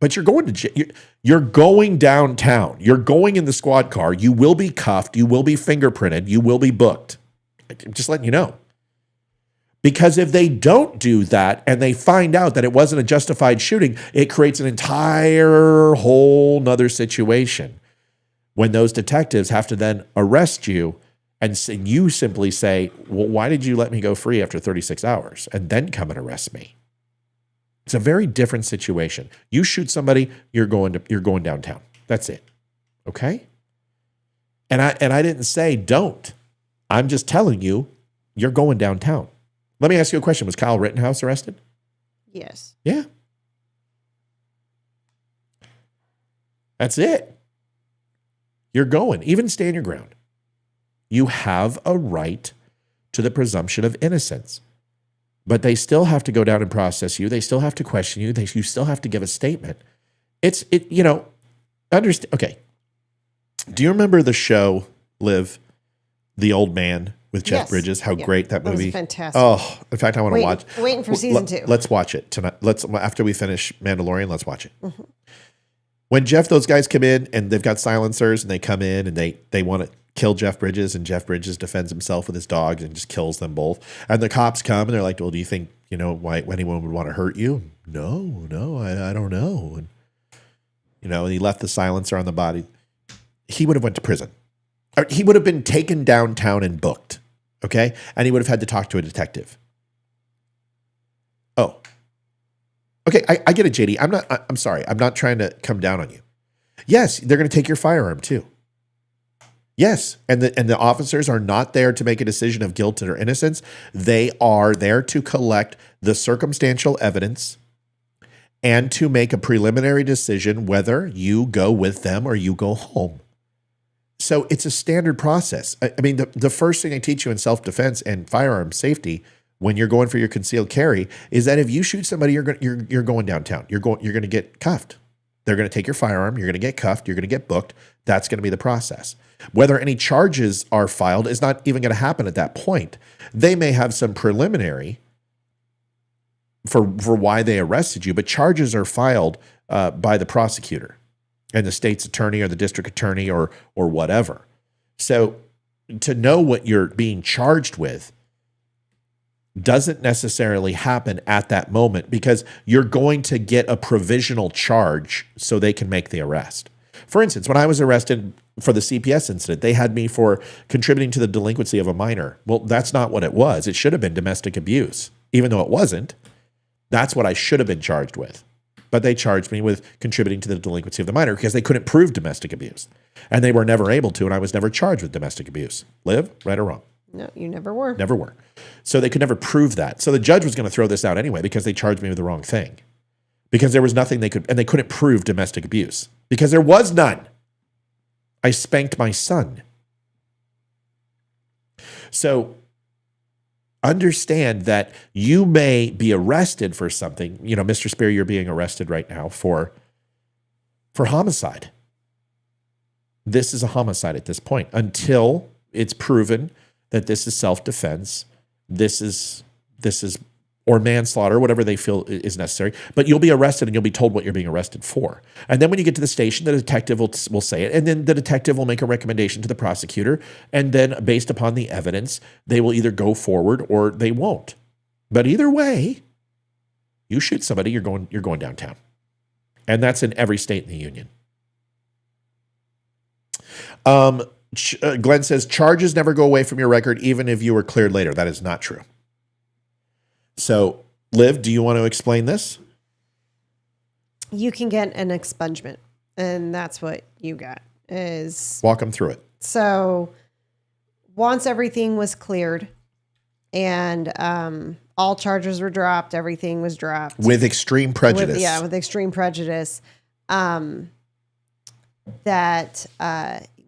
But you're going to you're going downtown. You're going in the squad car. You will be cuffed. You will be fingerprinted. You will be booked. I'm just letting you know. Because if they don't do that and they find out that it wasn't a justified shooting, it creates an entire whole nother situation when those detectives have to then arrest you. And you simply say, well, why did you let me go free after 36 hours and then come and arrest me? It's a very different situation. You shoot somebody, you're going downtown. That's it. Okay? And I didn't say don't. I'm just telling you, you're going downtown. Let me ask you a question. Was Kyle Rittenhouse arrested? Yes. Yeah. That's it. You're going. Even stand your ground. You have a right to the presumption of innocence, but they still have to go down and process you. They still have to question you. You still have to give a statement. Understand. Okay. Do you remember the show Liv, The Old Man with Jeff Bridges? How great that movie. That was fantastic. Oh, in fact, I want to watch. Waiting for season 2. Let's watch it tonight. After we finish Mandalorian, let's watch it. Mm-hmm. When those guys come in and they've got silencers and they come in and they want to kill Jeff Bridges, and Jeff Bridges defends himself with his dogs and just kills them both. And the cops come and they're like, well, do you think, why anyone would want to hurt you? No, I don't know. And, he left the silencer on the body. He would have went to prison. Or he would have been taken downtown and booked. Okay. And he would have had to talk to a detective. Oh, okay. I get it, JD. I'm sorry. I'm not trying to come down on you. Yes. They're going to take your firearm too. Yes, and the officers are not there to make a decision of guilt or innocence. They are there to collect the circumstantial evidence and to make a preliminary decision whether you go with them or you go home. So it's a standard process. I mean, the first thing I teach you in self-defense and firearm safety when you're going for your concealed carry is that if you shoot somebody, you're going downtown. You're going to get cuffed. They're going to take your firearm. You're going to get cuffed. You're going to get booked. That's going to be the process. Whether any charges are filed is not even going to happen at that point. They may have some preliminary for why they arrested you, but charges are filed by the prosecutor and the state's attorney or the district attorney or whatever. So to know what you're being charged with doesn't necessarily happen at that moment, because you're going to get a provisional charge so they can make the arrest. For instance, when I was arrested for the CPS incident, they had me for contributing to the delinquency of a minor. Well, that's not what it was. It should have been domestic abuse, even though it wasn't. That's what I should have been charged with. But they charged me with contributing to the delinquency of the minor because they couldn't prove domestic abuse. And they were never able to, and I was never charged with domestic abuse. Liv, right or wrong? No, you never were. Never were. So they could never prove that. So the judge was going to throw this out anyway because they charged me with the wrong thing. Because there was nothing they couldn't prove domestic abuse. Because there was none. I spanked my son. So understand that you may be arrested for something. You know, Mr. Spear, you're being arrested right now for homicide. This is a homicide at this point until it's proven that this is self-defense, this is or manslaughter, whatever they feel is necessary. But you'll be arrested and you'll be told what you're being arrested for. And then when you get to the station, the detective will say it, and then the detective will make a recommendation to the prosecutor, and then based upon the evidence, they will either go forward or they won't. But either way, you shoot somebody, you're going downtown. And that's in every state in the union. Glenn says, charges never go away from your record, even if you were cleared later. That is not true. So, Liv, do you want to explain this? You can get an expungement, and that's what you got. Walk them through it. So, once everything was cleared and all charges were dropped, everything was dropped. With extreme prejudice. With extreme prejudice. That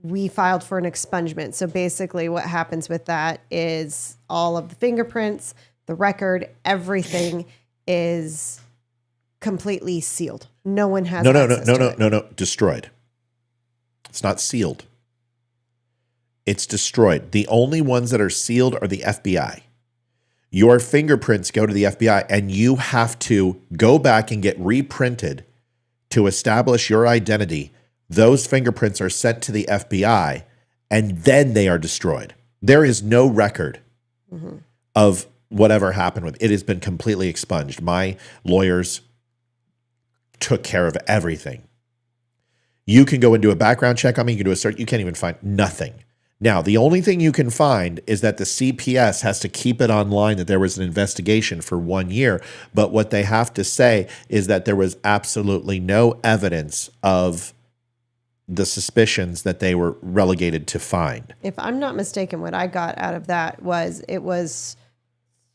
we filed for an expungement. So basically what happens with that is all of the fingerprints, the record, everything is completely sealed. No one has access to it. No. Destroyed. It's not sealed. It's destroyed. The only ones that are sealed are the FBI. Your fingerprints go to the FBI, and you have to go back and get reprinted to establish your identity. Those fingerprints are sent to the FBI, and then they are destroyed. There is no record of whatever happened with it. It has been completely expunged. My lawyers took care of everything. You can go and do a background check on me. You can do a search. You can't even find nothing. Now, the only thing you can find is that the CPS has to keep it online that there was an investigation for 1 year. But what they have to say is that there was absolutely no evidence of the suspicions that they were relegated to find. If I'm not mistaken, what I got out of that was it was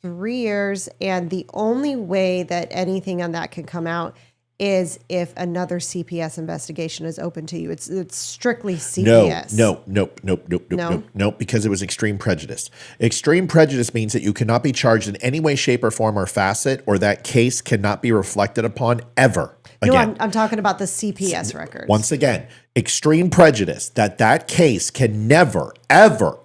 3 years, and the only way that anything on that can come out is if another CPS investigation is open to you. It's strictly CPS. No, because it was extreme prejudice. Extreme prejudice means that you cannot be charged in any way, shape, or form or facet, or that case cannot be reflected upon ever. Again, No, I'm talking about the CPS records. Once again, extreme prejudice, that case can never, ever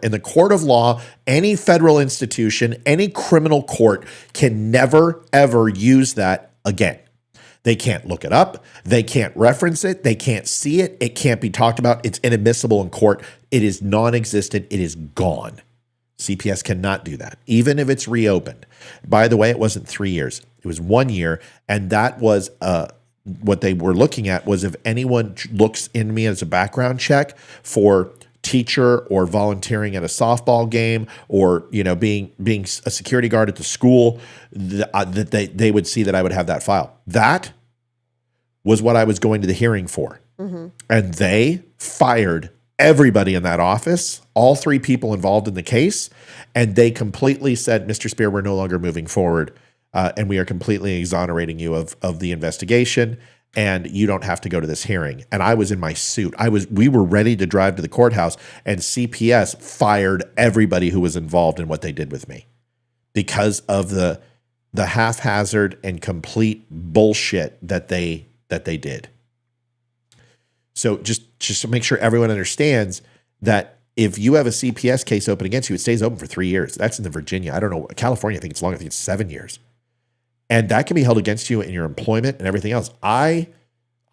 in the court of law, any federal institution, any criminal court can never, ever use that again. They can't look it up. They can't reference it. They can't see it. It can't be talked about. It's inadmissible in court. It is non-existent. It is gone. CPS cannot do that, even if it's reopened. By the way, it wasn't 3 years. It was 1 year. And that was what they were looking at was if anyone looks in me as a background check for teacher or volunteering at a softball game or, you know, being a security guard at the school, that they would see that I would have that file. That was what I was going to the hearing for. Mm-hmm. And they fired everybody in that office, all 3 people involved in the case, and they completely said, Mr. Spear, we're no longer moving forward, and we are completely exonerating you of the investigation, and you don't have to go to this hearing. And I was in my suit. We were ready to drive to the courthouse, and CPS fired everybody who was involved in what they did with me because of the haphazard and complete bullshit that they did. So just to make sure everyone understands that if you have a CPS case open against you, it stays open for 3 years. That's in the Virginia. I don't know. California, I think it's longer. I think it's 7 years. And that can be held against you in your employment and everything else. I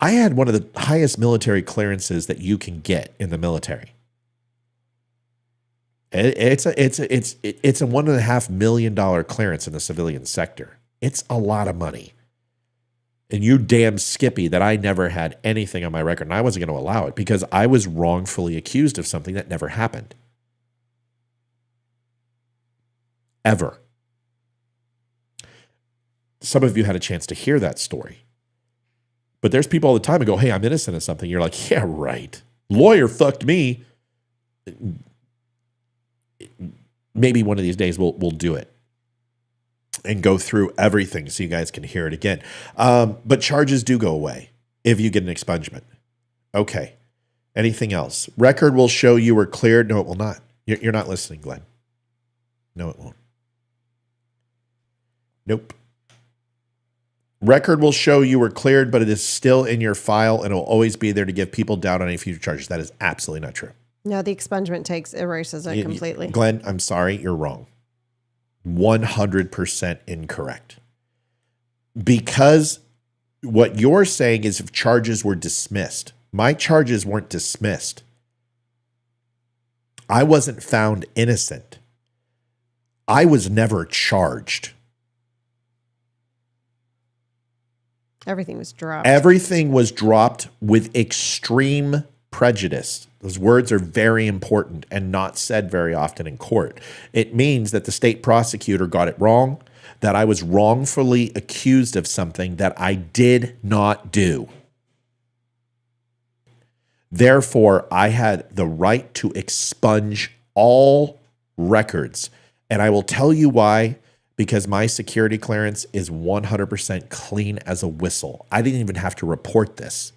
had one of the highest military clearances that you can get in the military. It's a $1.5 million clearance in the civilian sector. It's a lot of money. And you damn skippy that I never had anything on my record, and I wasn't going to allow it because I was wrongfully accused of something that never happened. Ever. Some of you had a chance to hear that story. But there's people all the time who go, hey, I'm innocent of something. You're like, yeah, right. Lawyer fucked me. Maybe one of these days we'll do it and go through everything so you guys can hear it again. But charges do go away if you get an expungement. Okay. Anything else? Record will show you were cleared. No, it will not. You're not listening, Glenn. No, it won't. Nope. Record will show you were cleared, but it is still in your file and it will always be there to give people doubt on any future charges. That is absolutely not true. No, the expungement erases it completely. Glenn, I'm sorry, you're wrong. 100% incorrect. Because what you're saying is if charges were dismissed. My charges weren't dismissed. I wasn't found innocent. I was never charged. Everything was dropped. Everything was dropped with extreme prejudice. Those words are very important and not said very often in court. It means that the state prosecutor got it wrong, that I was wrongfully accused of something that I did not do. Therefore, I had the right to expunge all records. And I will tell you why. Because my security clearance is 100% clean as a whistle. I didn't even have to report this.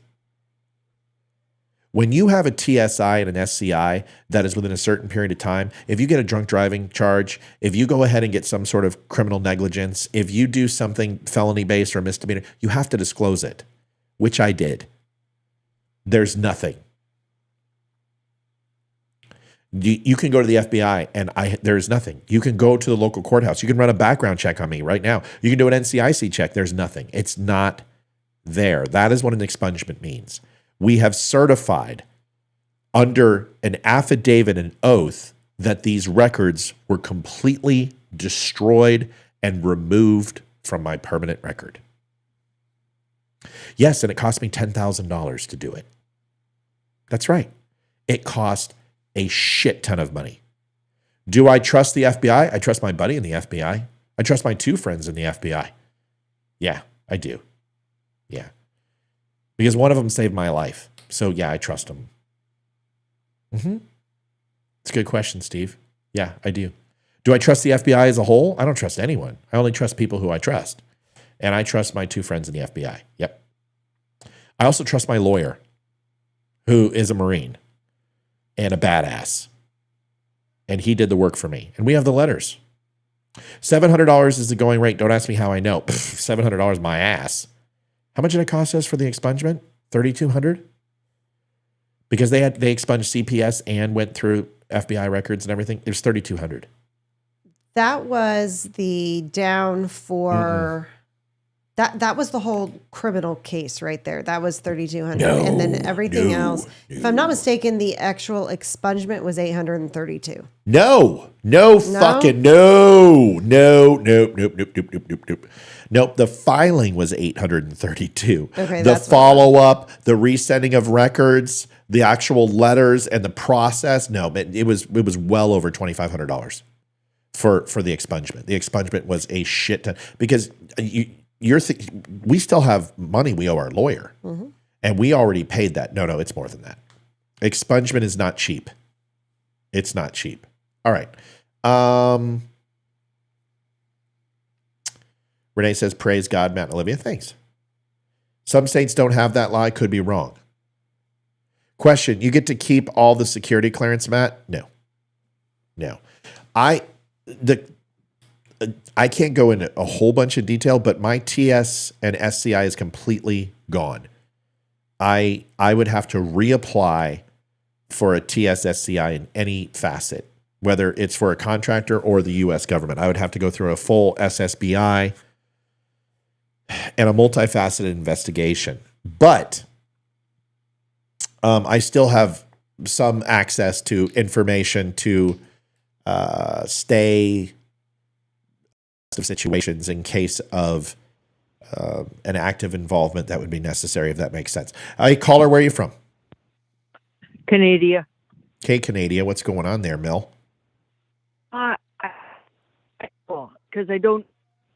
When you have a TSI and an SCI that is within a certain period of time, if you get a drunk driving charge, if you go ahead and get some sort of criminal negligence, if you do something felony-based or misdemeanor, you have to disclose it, which I did. There's nothing. You can go to the FBI and there's nothing. You can go to the local courthouse. You can run a background check on me right now. You can do an NCIC check. There's nothing. It's not there. That is what an expungement means. We have certified under an affidavit, an oath, that these records were completely destroyed and removed from my permanent record. Yes, and it cost me $10,000 to do it. That's right. It cost a shit ton of money. Do I trust the FBI? I trust my buddy in the FBI. I trust my two friends in the FBI. Yeah, I do. Yeah. Because one of them saved my life. So yeah, I trust him. It's a good question, Steve. Yeah, I do. Do I trust the FBI as a whole? I don't trust anyone. I only trust people who I trust. And I trust my two friends in the FBI. Yep. I also trust my lawyer, who is a Marine and a badass. And he did the work for me. And we have the letters. $700 is the going rate. Don't ask me how I know. $700 my ass. How much did it cost us for the expungement? $3,200? Because they expunged CPS and went through FBI records and everything. It was $3,200. That was the down for that was the whole criminal case right there. That was $3,200. And then everything else, if I'm not mistaken, the actual expungement was $832. Nope. The filing was $832. Okay, the follow-up, the resending of records, the actual letters, and the process. No, but it was well over $2,500 for the expungement. The expungement was a shit ton because we still have money we owe our lawyer, and we already paid that. No, it's more than that. Expungement is not cheap. It's not cheap. All right. Renee says, praise God, Matt and Olivia. Thanks. Some states don't have that law. I could be wrong. Question, you get to keep all the security clearance, Matt? No. I can't go into a whole bunch of detail, but my TS and SCI is completely gone. I would have to reapply for a TSSCI in any facet, whether it's for a contractor or the U.S. government. I would have to go through a full SSBI and a multifaceted investigation. But I still have some access to information to stay of situations in case of an active involvement that would be necessary, if that makes sense. Caller, where are you from? Canada. Okay, Canada. What's going on there, Mill? Because I don't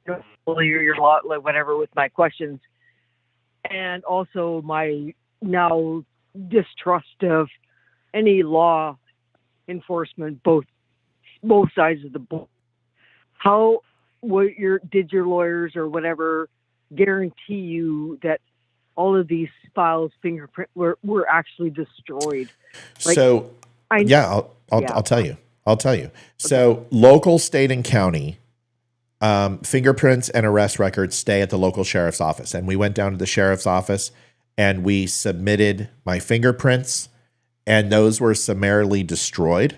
know your lot, like whatever, with my questions, and also my now distrust of any law enforcement, both sides of the board. Did your lawyers or whatever guarantee you that all of these files, fingerprint, were actually destroyed? Like, so, I'll tell you. So, local, state, and county fingerprints and arrest records stay at the local sheriff's office. And we went down to the sheriff's office and we submitted my fingerprints, and those were summarily destroyed.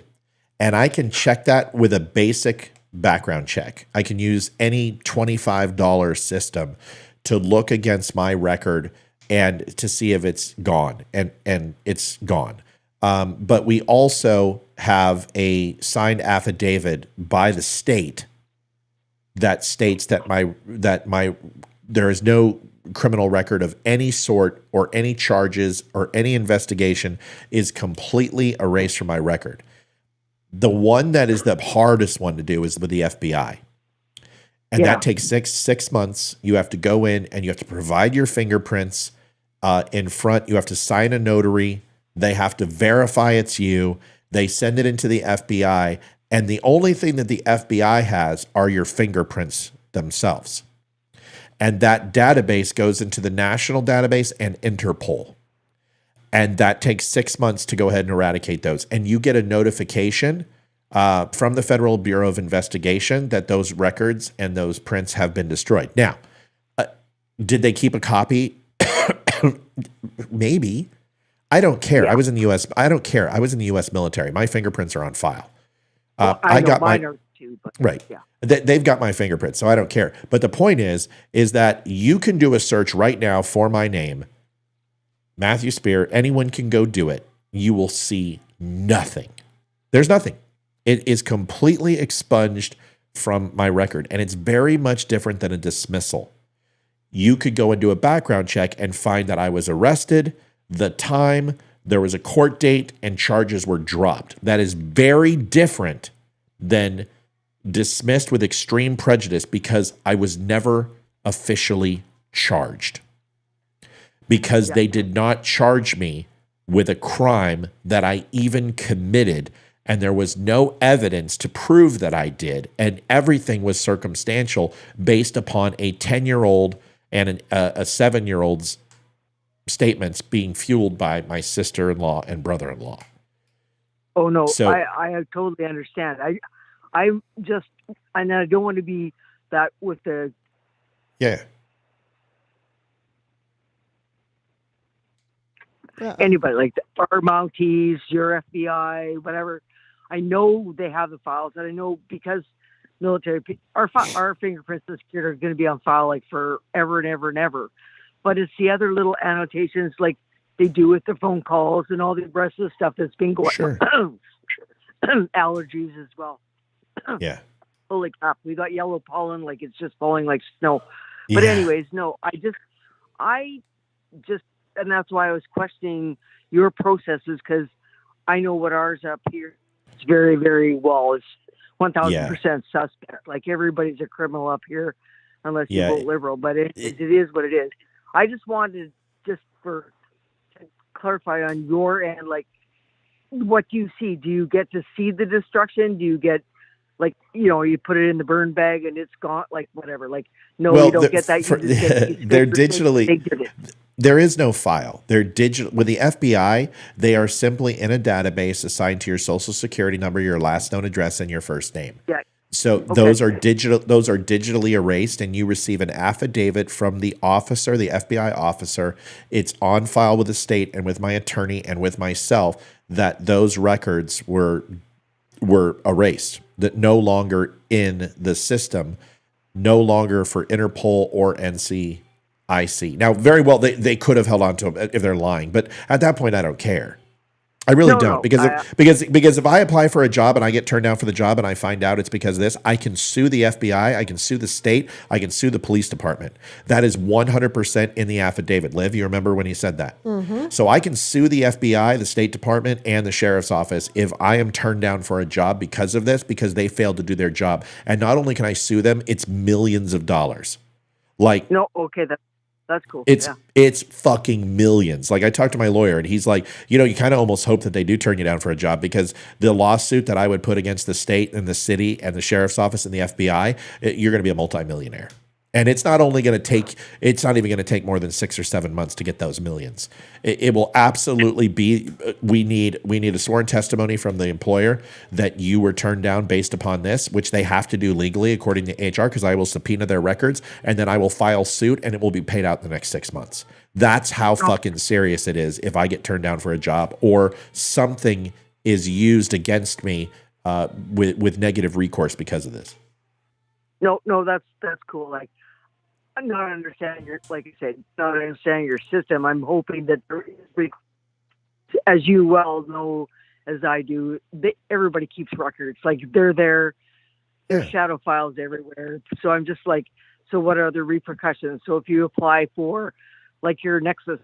And I can check that with a basic background check. I can use any $25 system to look against my record and to see if it's gone, and it's gone. But we also have a signed affidavit by the state that states that there is no criminal record of any sort or any charges or any investigation is completely erased from my record. The one that is the hardest one to do is with the FBI. And that takes six months. You have to go in and you have to provide your fingerprints in front. You have to sign a notary. They have to verify it's you. They send it into the FBI. And the only thing that the FBI has are your fingerprints themselves. And that database goes into the national database and Interpol. And that takes 6 months to go ahead and eradicate those. And you get a notification from the Federal Bureau of Investigation that those records and those prints have been destroyed. Now, did they keep a copy? Maybe. I don't care. I was in the U.S. I don't care. I was in the U.S. military. My fingerprints are on file. I got mine are too, but right. Yeah. They've got my fingerprints, so I don't care. But the point is that you can do a search right now for my name, Matthew Spear. Anyone can go do it. You will see nothing. There's nothing. It is completely expunged from my record, and it's very much different than a dismissal. You could go and do a background check and find that I was arrested, the time, there was a court date, and charges were dropped. That is very different than dismissed with extreme prejudice because I was never officially charged. Because they did not charge me with a crime that I even committed, and there was no evidence to prove that I did, and everything was circumstantial based upon a 10-year-old and a 7-year-old's statements being fueled by my sister-in-law and brother-in-law. Oh no, so, I totally understand. I'm just, and I don't want to be that with the anybody like our Mounties, your FBI, whatever. I know they have the files, and I know because military, our fingerprints and security are going to be on file like forever and ever and ever. But it's the other little annotations like they do with the phone calls and all the rest of the stuff that's been going on. Allergies as well. Yeah. Holy crap. We got yellow pollen like it's just falling like snow. But anyways, no, I just, and that's why I was questioning your processes, because I know what ours up here is very, very well. It's 1,000% suspect. Like everybody's a criminal up here unless you vote liberal, but it is what it is. I just wanted to clarify on your end, like what do you see? Do you get to see the destruction? Do you get like, you put it in the burn bag and it's gone, like whatever, like, no, you don't get that. They're digitally, there is no file. They're digital. With the FBI, they are simply in a database assigned to your social security number, your last known address, and your first name. Yeah. So those are digital. Those are digitally erased, and you receive an affidavit from the officer, the FBI officer. It's on file with the state and with my attorney and with myself that those records were erased, that no longer in the system, no longer for Interpol or NCIC. Now, very well, they could have held on to them if they're lying, but at that point, I don't care. I really don't, because if I apply for a job and I get turned down for the job and I find out it's because of this, I can sue the FBI, I can sue the state, I can sue the police department. That is 100% in the affidavit. Liv, you remember when he said that? Mm-hmm. So I can sue the FBI, the State Department, and the Sheriff's Office if I am turned down for a job because of this, because they failed to do their job. And not only can I sue them, it's millions of dollars. That's cool. It's fucking millions. Like, I talked to my lawyer and he's like, you kind of almost hope that they do turn you down for a job, because the lawsuit that I would put against the state and the city and the sheriff's office and the FBI, you're going to be a multimillionaire. And it's not even going to take more than 6 or 7 months to get those millions. It will absolutely be, we need a sworn testimony from the employer that you were turned down based upon this, which they have to do legally according to HR, because I will subpoena their records, and then I will file suit and it will be paid out in the next 6 months. That's how fucking serious it is if I get turned down for a job or something is used against me with negative recourse because of this. No, that's cool. Like, I'm not understanding your system. I'm hoping that there is, as you well know, as I do, everybody keeps records. Like, they're there, there's shadow files everywhere. So I'm just like, so what are the repercussions? So if you apply for, like, your Nexus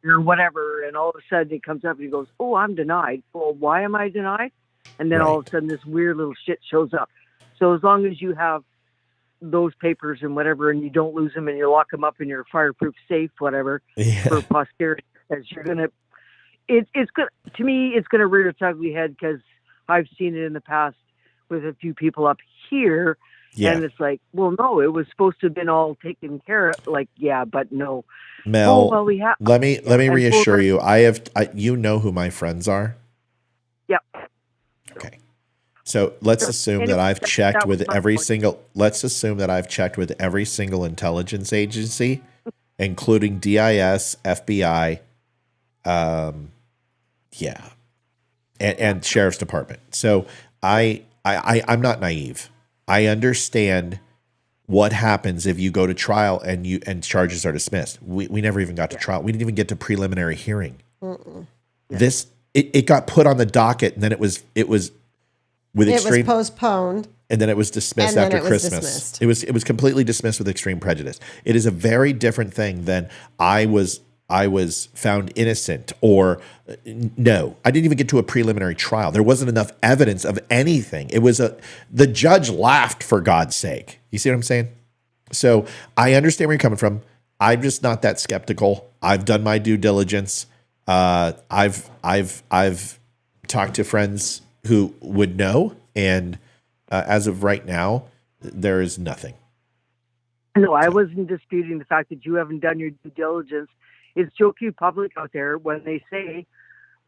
or whatever, and all of a sudden it comes up and he goes, oh, I'm denied. Well, why am I denied? And then all of a sudden this weird little shit shows up. So as long as you have those papers and whatever, and you don't lose them, and you lock them up in your fireproof safe, whatever, for posterity, as you're gonna, it's good to me. It's gonna rear its ugly head, because I've seen it in the past with a few people up here, and it's like, well, no, it was supposed to have been all taken care of. Like, but no. Mel, let me reassure you. You know who my friends are. Yep. Okay. So let's assume that I've checked with every single. Let's assume that I've checked with every single intelligence agency, including DIS, FBI, and Sheriff's Department. So I'm not naive. I understand what happens if you go to trial and charges are dismissed. We never even got to trial. We didn't even get to preliminary hearing. It got put on the docket, and then it was postponed, and then it was dismissed after Christmas. It was completely dismissed with extreme prejudice. It is a very different thing than I was found innocent, or no, I didn't even get to a preliminary trial. There wasn't enough evidence of anything. The judge laughed, for God's sake. You see what I'm saying? So I understand where you're coming from. I'm just not that skeptical. I've done my due diligence. I've talked to friends who would know, and as of right now, there is nothing. No, I wasn't disputing the fact that you haven't done your due diligence. It's jokey public out there when they say,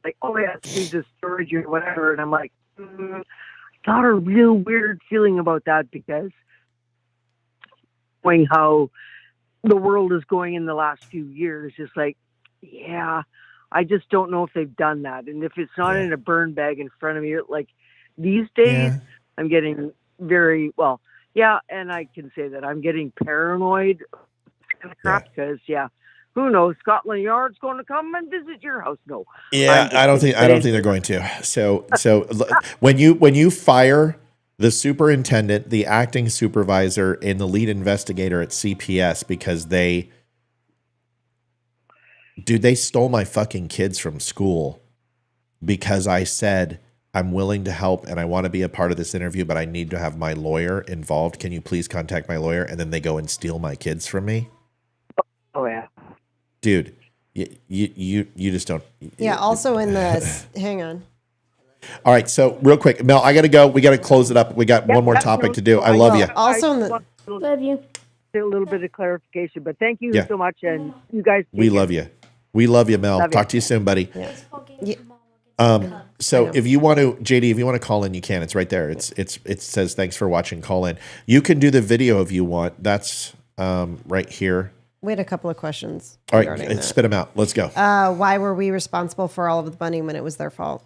like, oh, yeah, it's this storage or whatever, and I'm like, I got a real weird feeling about that, because knowing how the world is going in the last few years, it's like, I just don't know if they've done that. And if it's not in a burn bag in front of me, like these days, I'm getting very, and I can say that I'm getting paranoid kind of crap, because, who knows? Scotland Yard's going to come and visit your house. No. Yeah, I don't think they're going to. So when you fire the superintendent, the acting supervisor, and the lead investigator at CPS because they stole my fucking kids from school because I said I'm willing to help and I want to be a part of this interview, but I need to have my lawyer involved. Can you please contact my lawyer? And then they go and steal my kids from me. Oh yeah, dude, you just don't. Yeah. Also in the hang on. All right, so real quick, Mel, I got to go. We got to close it up. We got one more topic to do. I love you. Also, love you. A little bit of clarification, but thank you so much, and you guys. We love you. We love you, Mel. Talk to you soon, buddy. So if you want to, JD, if you want to call in, you can. It's right there. It says thanks for watching. Call in. You can do the video if you want. That's right here. We had a couple of questions. All right, spit them out. Let's go. Why were we responsible for all of the money when it was their fault?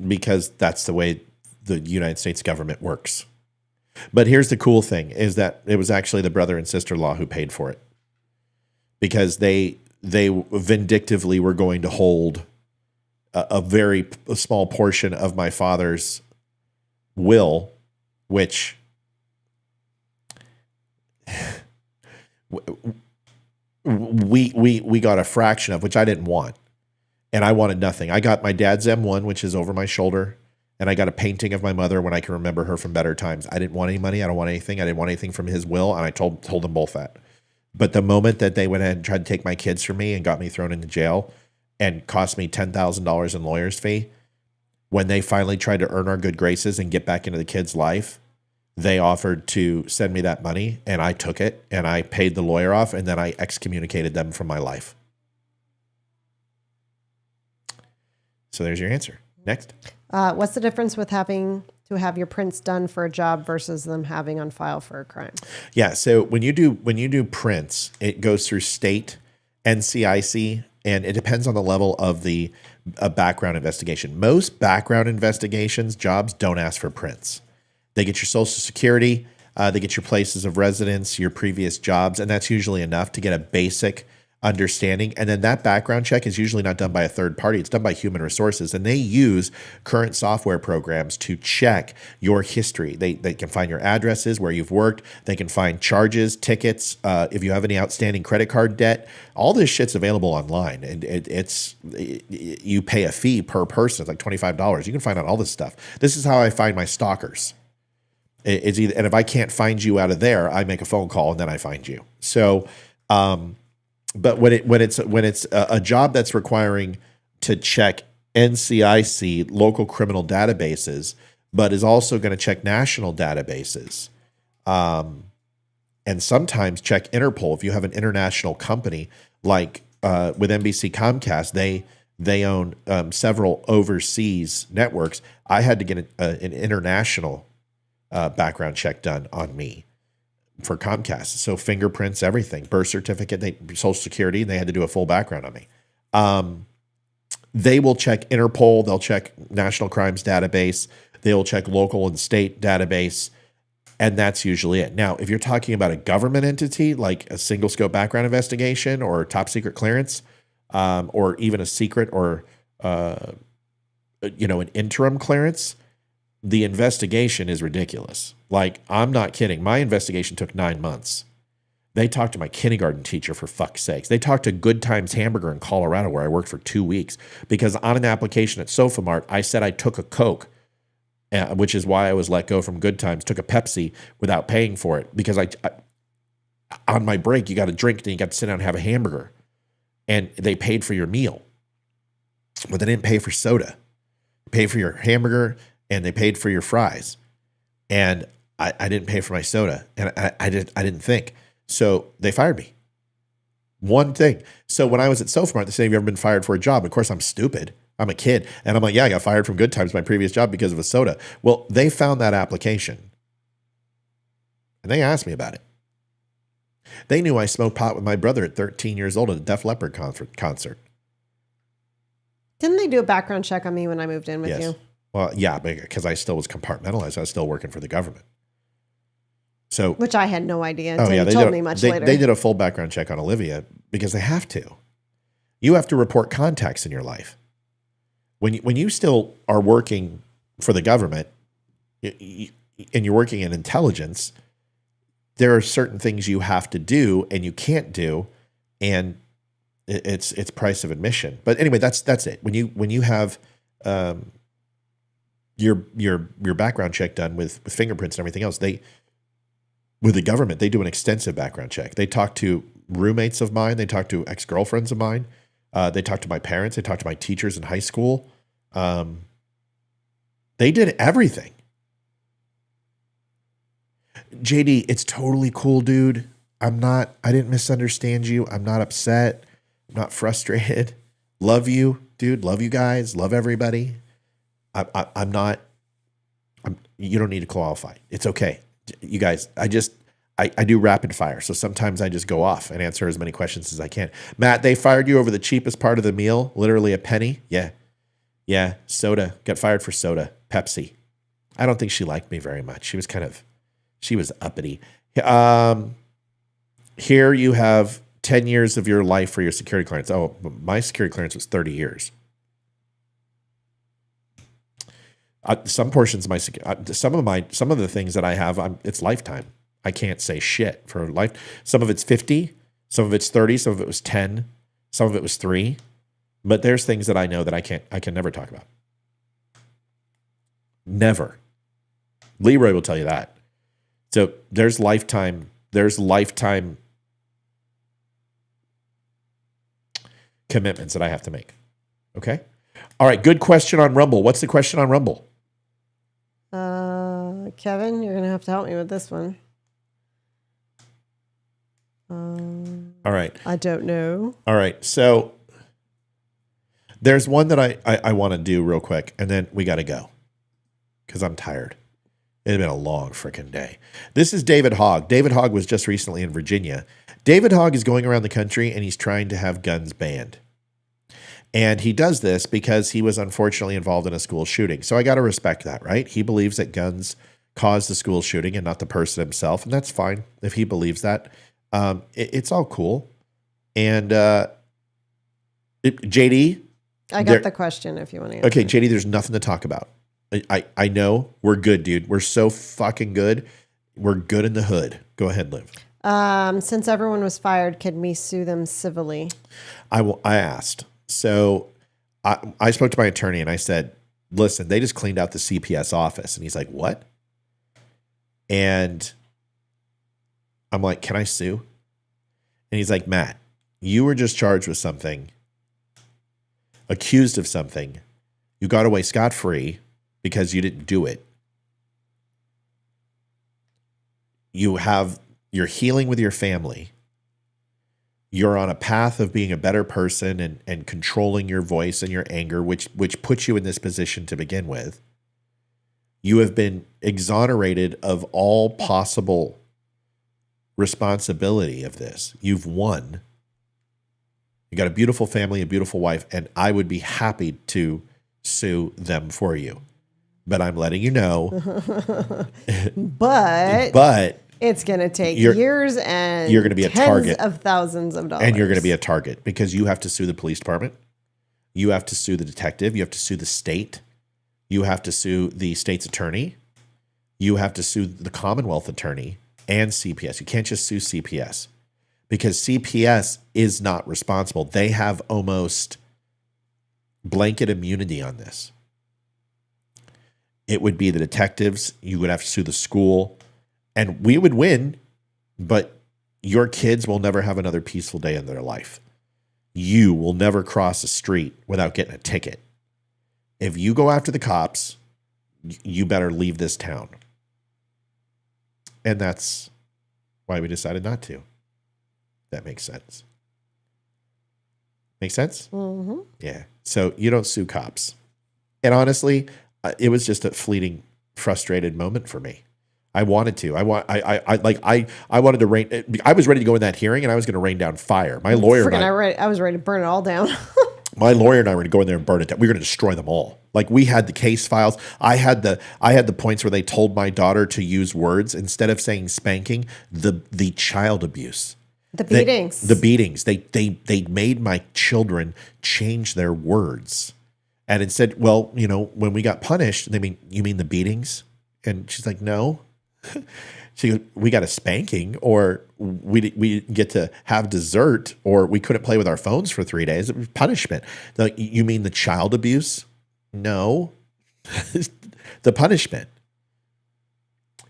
Because that's the way the United States government works. But here's the cool thing: is that it was actually the brother and sister-in-law who paid for it, because they vindictively were going to hold a very small portion of my father's will, which we got a fraction of, which I didn't want. And I wanted nothing. I got my dad's M1, which is over my shoulder. And I got a painting of my mother when I can remember her from better times. I didn't want any money. I don't want anything. I didn't want anything from his will. And I told them both that. But the moment that they went ahead and tried to take my kids from me and got me thrown into jail and cost me $10,000 in lawyer's fee, when they finally tried to earn our good graces and get back into the kid's life, they offered to send me that money, and I took it, and I paid the lawyer off, and then I excommunicated them from my life. So there's your answer. Next. What's the difference with having to have your prints done for a job versus them having on file for a crime? Yeah. So when you do prints, it goes through state, NCIC, and it depends on the level of the background investigation. Most background investigations jobs don't ask for prints. They get your social security, they get your places of residence, your previous jobs, and that's usually enough to get a basic understanding. And then that background check is usually not done by a third party. It's done by human resources. And they use current software programs to check your history. They can find your addresses, where you've worked. They can find charges, tickets, if you have any outstanding credit card debt. All this shit's available online. And you pay a fee per person. It's like $25. You can find out all this stuff. This is how I find my stalkers. It's either, and if I can't find you out of there, I make a phone call and then I find you. So, but when it's a job that's requiring to check NCIC, local criminal databases, but is also going to check national databases, and sometimes check Interpol. If you have an international company like with NBC Comcast, they own several overseas networks. I had to get an international background check done on me for Comcast. So fingerprints, everything, birth certificate, social security, and they had to do a full background on me. They will check Interpol. They'll check National Crimes Database. They'll check local and state database. And that's usually it. Now, if you're talking about a government entity, like a single scope background investigation or top secret clearance, or even a secret or, an interim clearance, the investigation is ridiculous. Like, I'm not kidding. My investigation took 9 months. They talked to my kindergarten teacher, for fuck's sakes. They talked to Good Times Hamburger in Colorado, where I worked for 2 weeks, because on an application at SofaMart, I said I took a Coke, which is why I was let go from Good Times, took a Pepsi without paying for it, because I on my break, you got to drink, then you got to sit down and have a hamburger. And they paid for your meal, but they didn't pay for soda. They paid for your hamburger, and they paid for your fries. And I didn't pay for my soda, and I didn't think. So they fired me. One thing. So when I was at SofaMart, they said, have you ever been fired for a job? Of course, I'm stupid. I'm a kid. And I'm like, yeah, I got fired from Good Times, my previous job, because of a soda. Well, they found that application, and they asked me about it. They knew I smoked pot with my brother at 13 years old at a Def Leppard concert. Didn't they do a background check on me when I moved in with you? Well, yeah, because I still was compartmentalized. I was still working for the government. So, which I had no idea until you told me much later. They did a full background check on Olivia because they have to. You have to report contacts in your life. When you still are working for the government and you're working in intelligence, there are certain things you have to do and you can't do, and it's price of admission. But anyway, that's it. When you have your background check done with fingerprints and everything else, with the government, they do an extensive background check. They talk to roommates of mine. They talk to ex-girlfriends of mine. They talk to my parents. They talk to my teachers in high school. They did everything. JD, it's totally cool, dude. I didn't misunderstand you. I'm not upset. I'm not frustrated. love you, dude. Love you guys. Love everybody. I'm not. You don't need to qualify. It's okay, you guys. I do rapid fire, so sometimes I just go off and answer as many questions as I can. Matt, they fired you over the cheapest part of the meal, literally a penny. Yeah. Soda. Got fired for soda. Pepsi. I don't think she liked me very much. She was uppity. Here you have 10 years of your life for your security clearance. Oh, my security clearance was 30 years. Some portions of my some of the things that I have, it's lifetime. I can't say shit for life. Some of it's 50, some of it's 30, some of it was 10, some of it was 3. But there's things that I know that I can never talk about. Never. Leroy will tell you that. So there's lifetime commitments that I have to make. Okay? All right, good question on Rumble. What's the question on Rumble? Kevin, you're going to have to help me with this one. All right. I don't know. All right. So there's one that I want to do real quick, and then we got to go because I'm tired. It's been a long freaking day. This is David Hogg. David Hogg was just recently in Virginia. David Hogg is going around the country, and he's trying to have guns banned. And he does this because he was unfortunately involved in a school shooting. So I got to respect that, right? He believes that guns caused the school shooting and not the person himself. And that's fine if he believes that. It's all cool. And JD? I got the question if you want to answer. Okay, JD, there's nothing to talk about. I know we're good, dude. We're so fucking good. We're good in the hood. Go ahead, Liv. Since everyone was fired, can we sue them civilly? I asked. So I spoke to my attorney and I said, listen, they just cleaned out the CPS office. And he's like, what? And I'm like, can I sue? And he's like, Matt, you were just charged with something, accused of something. You got away scot-free because you didn't do it. You're healing with your family. You're on a path of being a better person and controlling your voice and your anger, which puts you in this position to begin with. You have been exonerated of all possible responsibility of this. You've won. You got a beautiful family, a beautiful wife, and I would be happy to sue them for you. But I'm letting you know. but it's going to take years and you're going to be a target of thousands of dollars. And you're going to be a target because you have to sue the police department. You have to sue the detective. You have to sue the state. You have to sue the state's attorney. You have to sue the Commonwealth attorney and CPS. You can't just sue CPS because CPS is not responsible. They have almost blanket immunity on this. It would be the detectives. You would have to sue the school. And we would win, but your kids will never have another peaceful day in their life. You will never cross a street without getting a ticket. If you go after the cops, you better leave this town. And that's why we decided not to. That makes sense. Make sense? Mm-hmm. Yeah. So you don't sue cops. And honestly, it was just a fleeting, frustrated moment for me. I wanted to. I wanted to rain. I was ready to go in that hearing, and I was going to rain down fire. My lawyer, I was ready to burn it all down. My lawyer and I were going to go in there and burn it down. We were going to destroy them all. Like we had the case files. I had the points where they told my daughter to use words instead of saying spanking. The child abuse, the beatings, They made my children change their words, and instead, well, when we got punished, they mean you mean the beatings, and she's like, no. She goes, we got a spanking, or we didn't get to have dessert, or we couldn't play with our phones for 3 days. It was punishment. Like, you mean the child abuse? No, the punishment.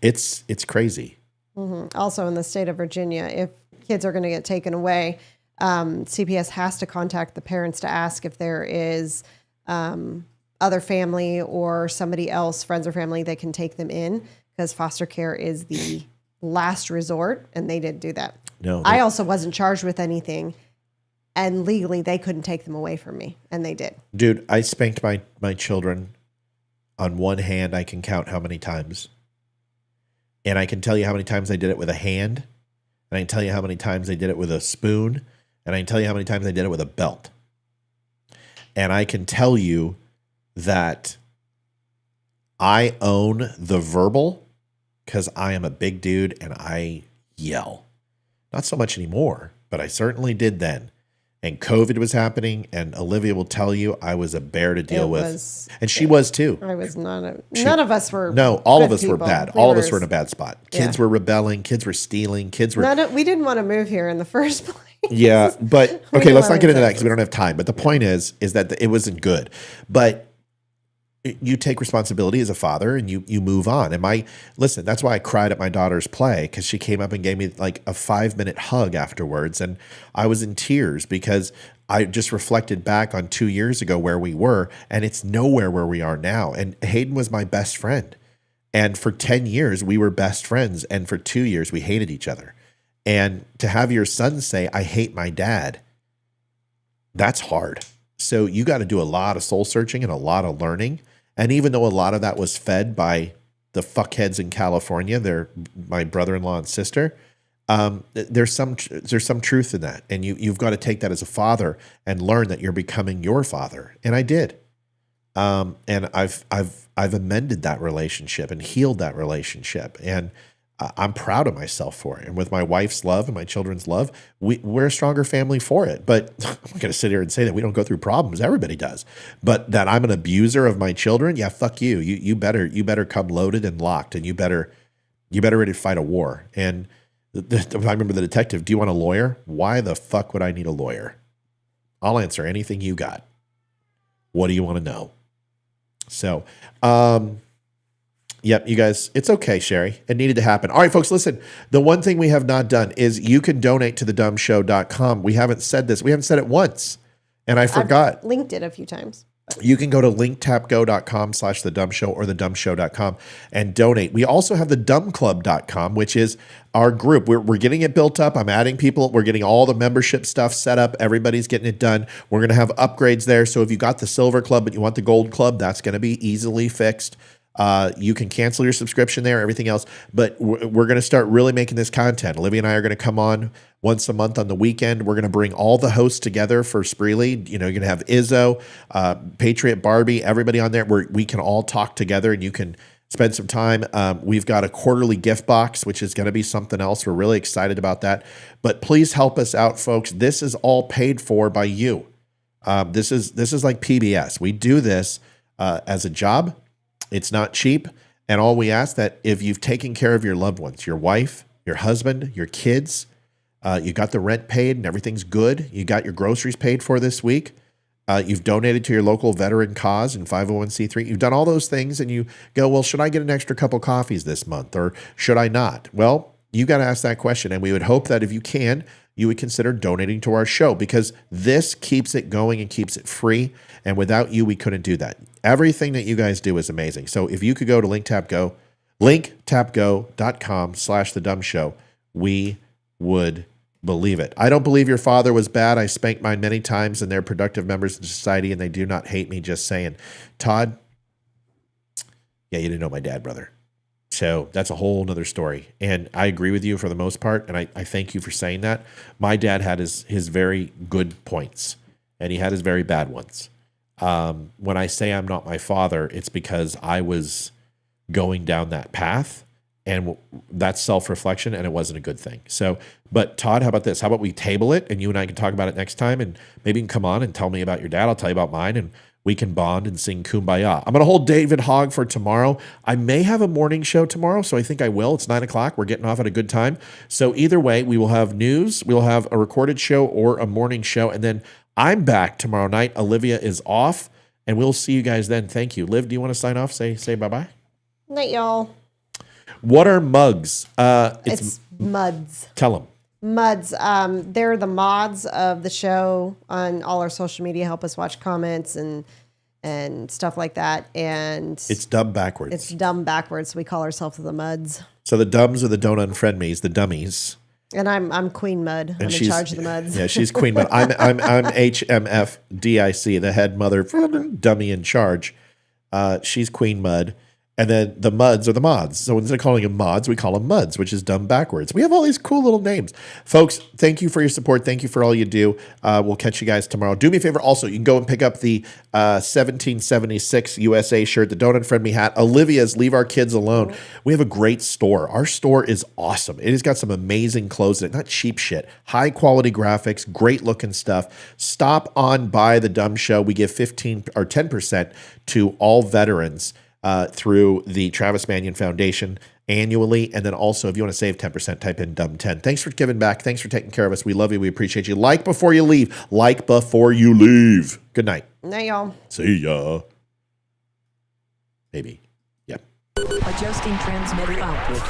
It's crazy. Mm-hmm. Also, in the state of Virginia, if kids are going to get taken away, CPS has to contact the parents to ask if there is other family or somebody else, friends or family, they can take them in. Because foster care is the last resort, and they didn't do that. No, I also wasn't charged with anything and legally they couldn't take them away from me, and they did. Dude, I spanked my children. On one hand, I can count how many times. And I can tell you how many times I did it with a hand. And I can tell you how many times I did it with a spoon. And I can tell you how many times I did it with a belt. And I can tell you that I own the verbal because I am a big dude and I yell. Not so much anymore, but I certainly did then. And COVID was happening, and Olivia will tell you I was a bear to deal with. And she was too. I was not. None of us were. No, all of us people. were bad. All of us were in a bad spot. Kids were rebelling. Kids were stealing. Kids were. We didn't want to move here in the first place. Yeah, but okay, let's not get into that because we don't have time. But the point is that it wasn't good. But you take responsibility as a father and you move on. And listen, that's why I cried at my daughter's play, because she came up and gave me like a 5-minute hug afterwards. And I was in tears because I just reflected back on 2 years ago where we were, and it's nowhere where we are now. And Hayden was my best friend. And for 10 years, we were best friends. And for 2 years, we hated each other. And to have your son say, I hate my dad, that's hard. So you got to do a lot of soul searching and a lot of learning. And even though a lot of that was fed by the fuckheads in California, they're my brother-in-law and sister, there's some truth in that. And you've got to take that as a father and learn that you're becoming your father. And I did. And I've amended that relationship and healed that relationship. And I'm proud of myself for it. And with my wife's love and my children's love, we're a stronger family for it. But I'm not going to sit here and say that we don't go through problems. Everybody does. But that I'm an abuser of my children, yeah, fuck you. You better come loaded and locked, and you better ready to fight a war. And I remember the detective, do you want a lawyer? Why the fuck would I need a lawyer? I'll answer anything you got. What do you want to know? So, yep, you guys, it's okay, Sherry. It needed to happen. All right, folks, listen. The one thing we have not done is you can donate to thedumshow.com. We haven't said this. We haven't said it once, and I forgot. I've linked it a few times. You can go to linktapgo.com/thedumbshow or thedumbshow.com and donate. We also have thedumbclub.com, which is our group. We're getting it built up. I'm adding people. We're getting all the membership stuff set up. Everybody's getting it done. We're going to have upgrades there. So if you got the silver club but you want the gold club, that's going to be easily fixed. You can cancel your subscription there, everything else. But we're going to start really making this content. Olivia and I are going to come on once a month on the weekend. We're going to bring all the hosts together for Spreely. You know, you're going to have Izzo, Patriot Barbie, everybody on there where we can all talk together and you can spend some time. We've got a quarterly gift box, which is going to be something else. We're really excited about that. But please help us out, folks. This is all paid for by you. This is like PBS. We do this as a job. It's not cheap. And all we ask that if you've taken care of your loved ones, your wife, your husband, your kids, you got the rent paid and everything's good. You got your groceries paid for this week. You've donated to your local veteran cause and 501c3. You've done all those things and you go, well, should I get an extra couple coffees this month or should I not? Well, you got to ask that question. And we would hope that if you can, you would consider donating to our show because this keeps it going and keeps it free. And without you, we couldn't do that. Everything that you guys do is amazing. So if you could go to linktapgo.com/thedumbshow, we would believe it. I don't believe your father was bad. I spanked mine many times and they're productive members of society and they do not hate me. Just saying. Todd, yeah, you didn't know my dad, brother. So that's a whole nother story. And I agree with you for the most part. And I thank you for saying that. My dad had his very good points and he had his very bad ones. When I say I'm not my father, it's because I was going down that path and that's self-reflection and it wasn't a good thing. So, but Todd, how about this? How about we table it and you and I can talk about it next time and maybe you can come on and tell me about your dad. I'll tell you about mine and we can bond and sing Kumbaya. I'm going to hold David Hogg for tomorrow. I may have a morning show tomorrow, so I think I will. It's 9 o'clock. We're getting off at a good time. So either way, we will have news. We'll have a recorded show or a morning show. And then I'm back tomorrow night. Olivia is off, and we'll see you guys then. Thank you. Liv, do you want to sign off? Say bye-bye? Night, y'all. What are mugs? It's muds. Tell them. Muds. They're the mods of the show on all our social media. Help us watch comments and stuff like that. And it's dumb backwards. It's dumb backwards. So we call ourselves the muds. So the dumbs are the don't unfriend me's, the dummies. And I'm Queen Mud. I'm in charge of the muds. Yeah, she's Queen Mud. I'm HMFDIC, the head mother dummy in charge. She's Queen Mud. And then the muds are the mods. So instead of calling them mods, we call them muds, which is dumb backwards. We have all these cool little names. Folks, thank you for your support. Thank you for all you do. We'll catch you guys tomorrow. Do me a favor also, you can go and pick up the 1776 USA shirt, the Don't Unfriend Me hat, Olivia's Leave Our Kids Alone. We have a great store. Our store is awesome. It has got some amazing clothes in it, not cheap shit. High quality graphics, great looking stuff. Stop on by the DUM Show. We give 15 or 10% to all veterans through the Travis Manion Foundation annually. And then also, if you want to save 10%, type in DUM10. Thanks for giving back. Thanks for taking care of us. We love you. We appreciate you. Like before you leave. Like before you leave. Good night. Night, y'all. See ya. Maybe. Yep. Adjusting transmitter output.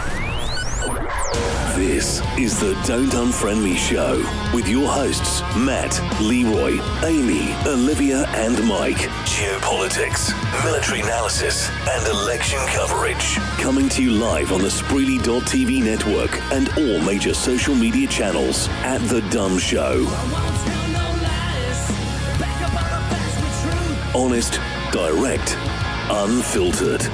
This is the Don't Unfriend Me Show with your hosts, Matt, Leroy, Amy, Olivia, and Mike. Geopolitics, military analysis, and election coverage. Coming to you live on the Spreely.tv network and all major social media channels at The DUM Show. Honest, direct, unfiltered.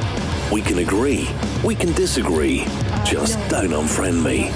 We can agree, we can disagree. Just don't unfriend me.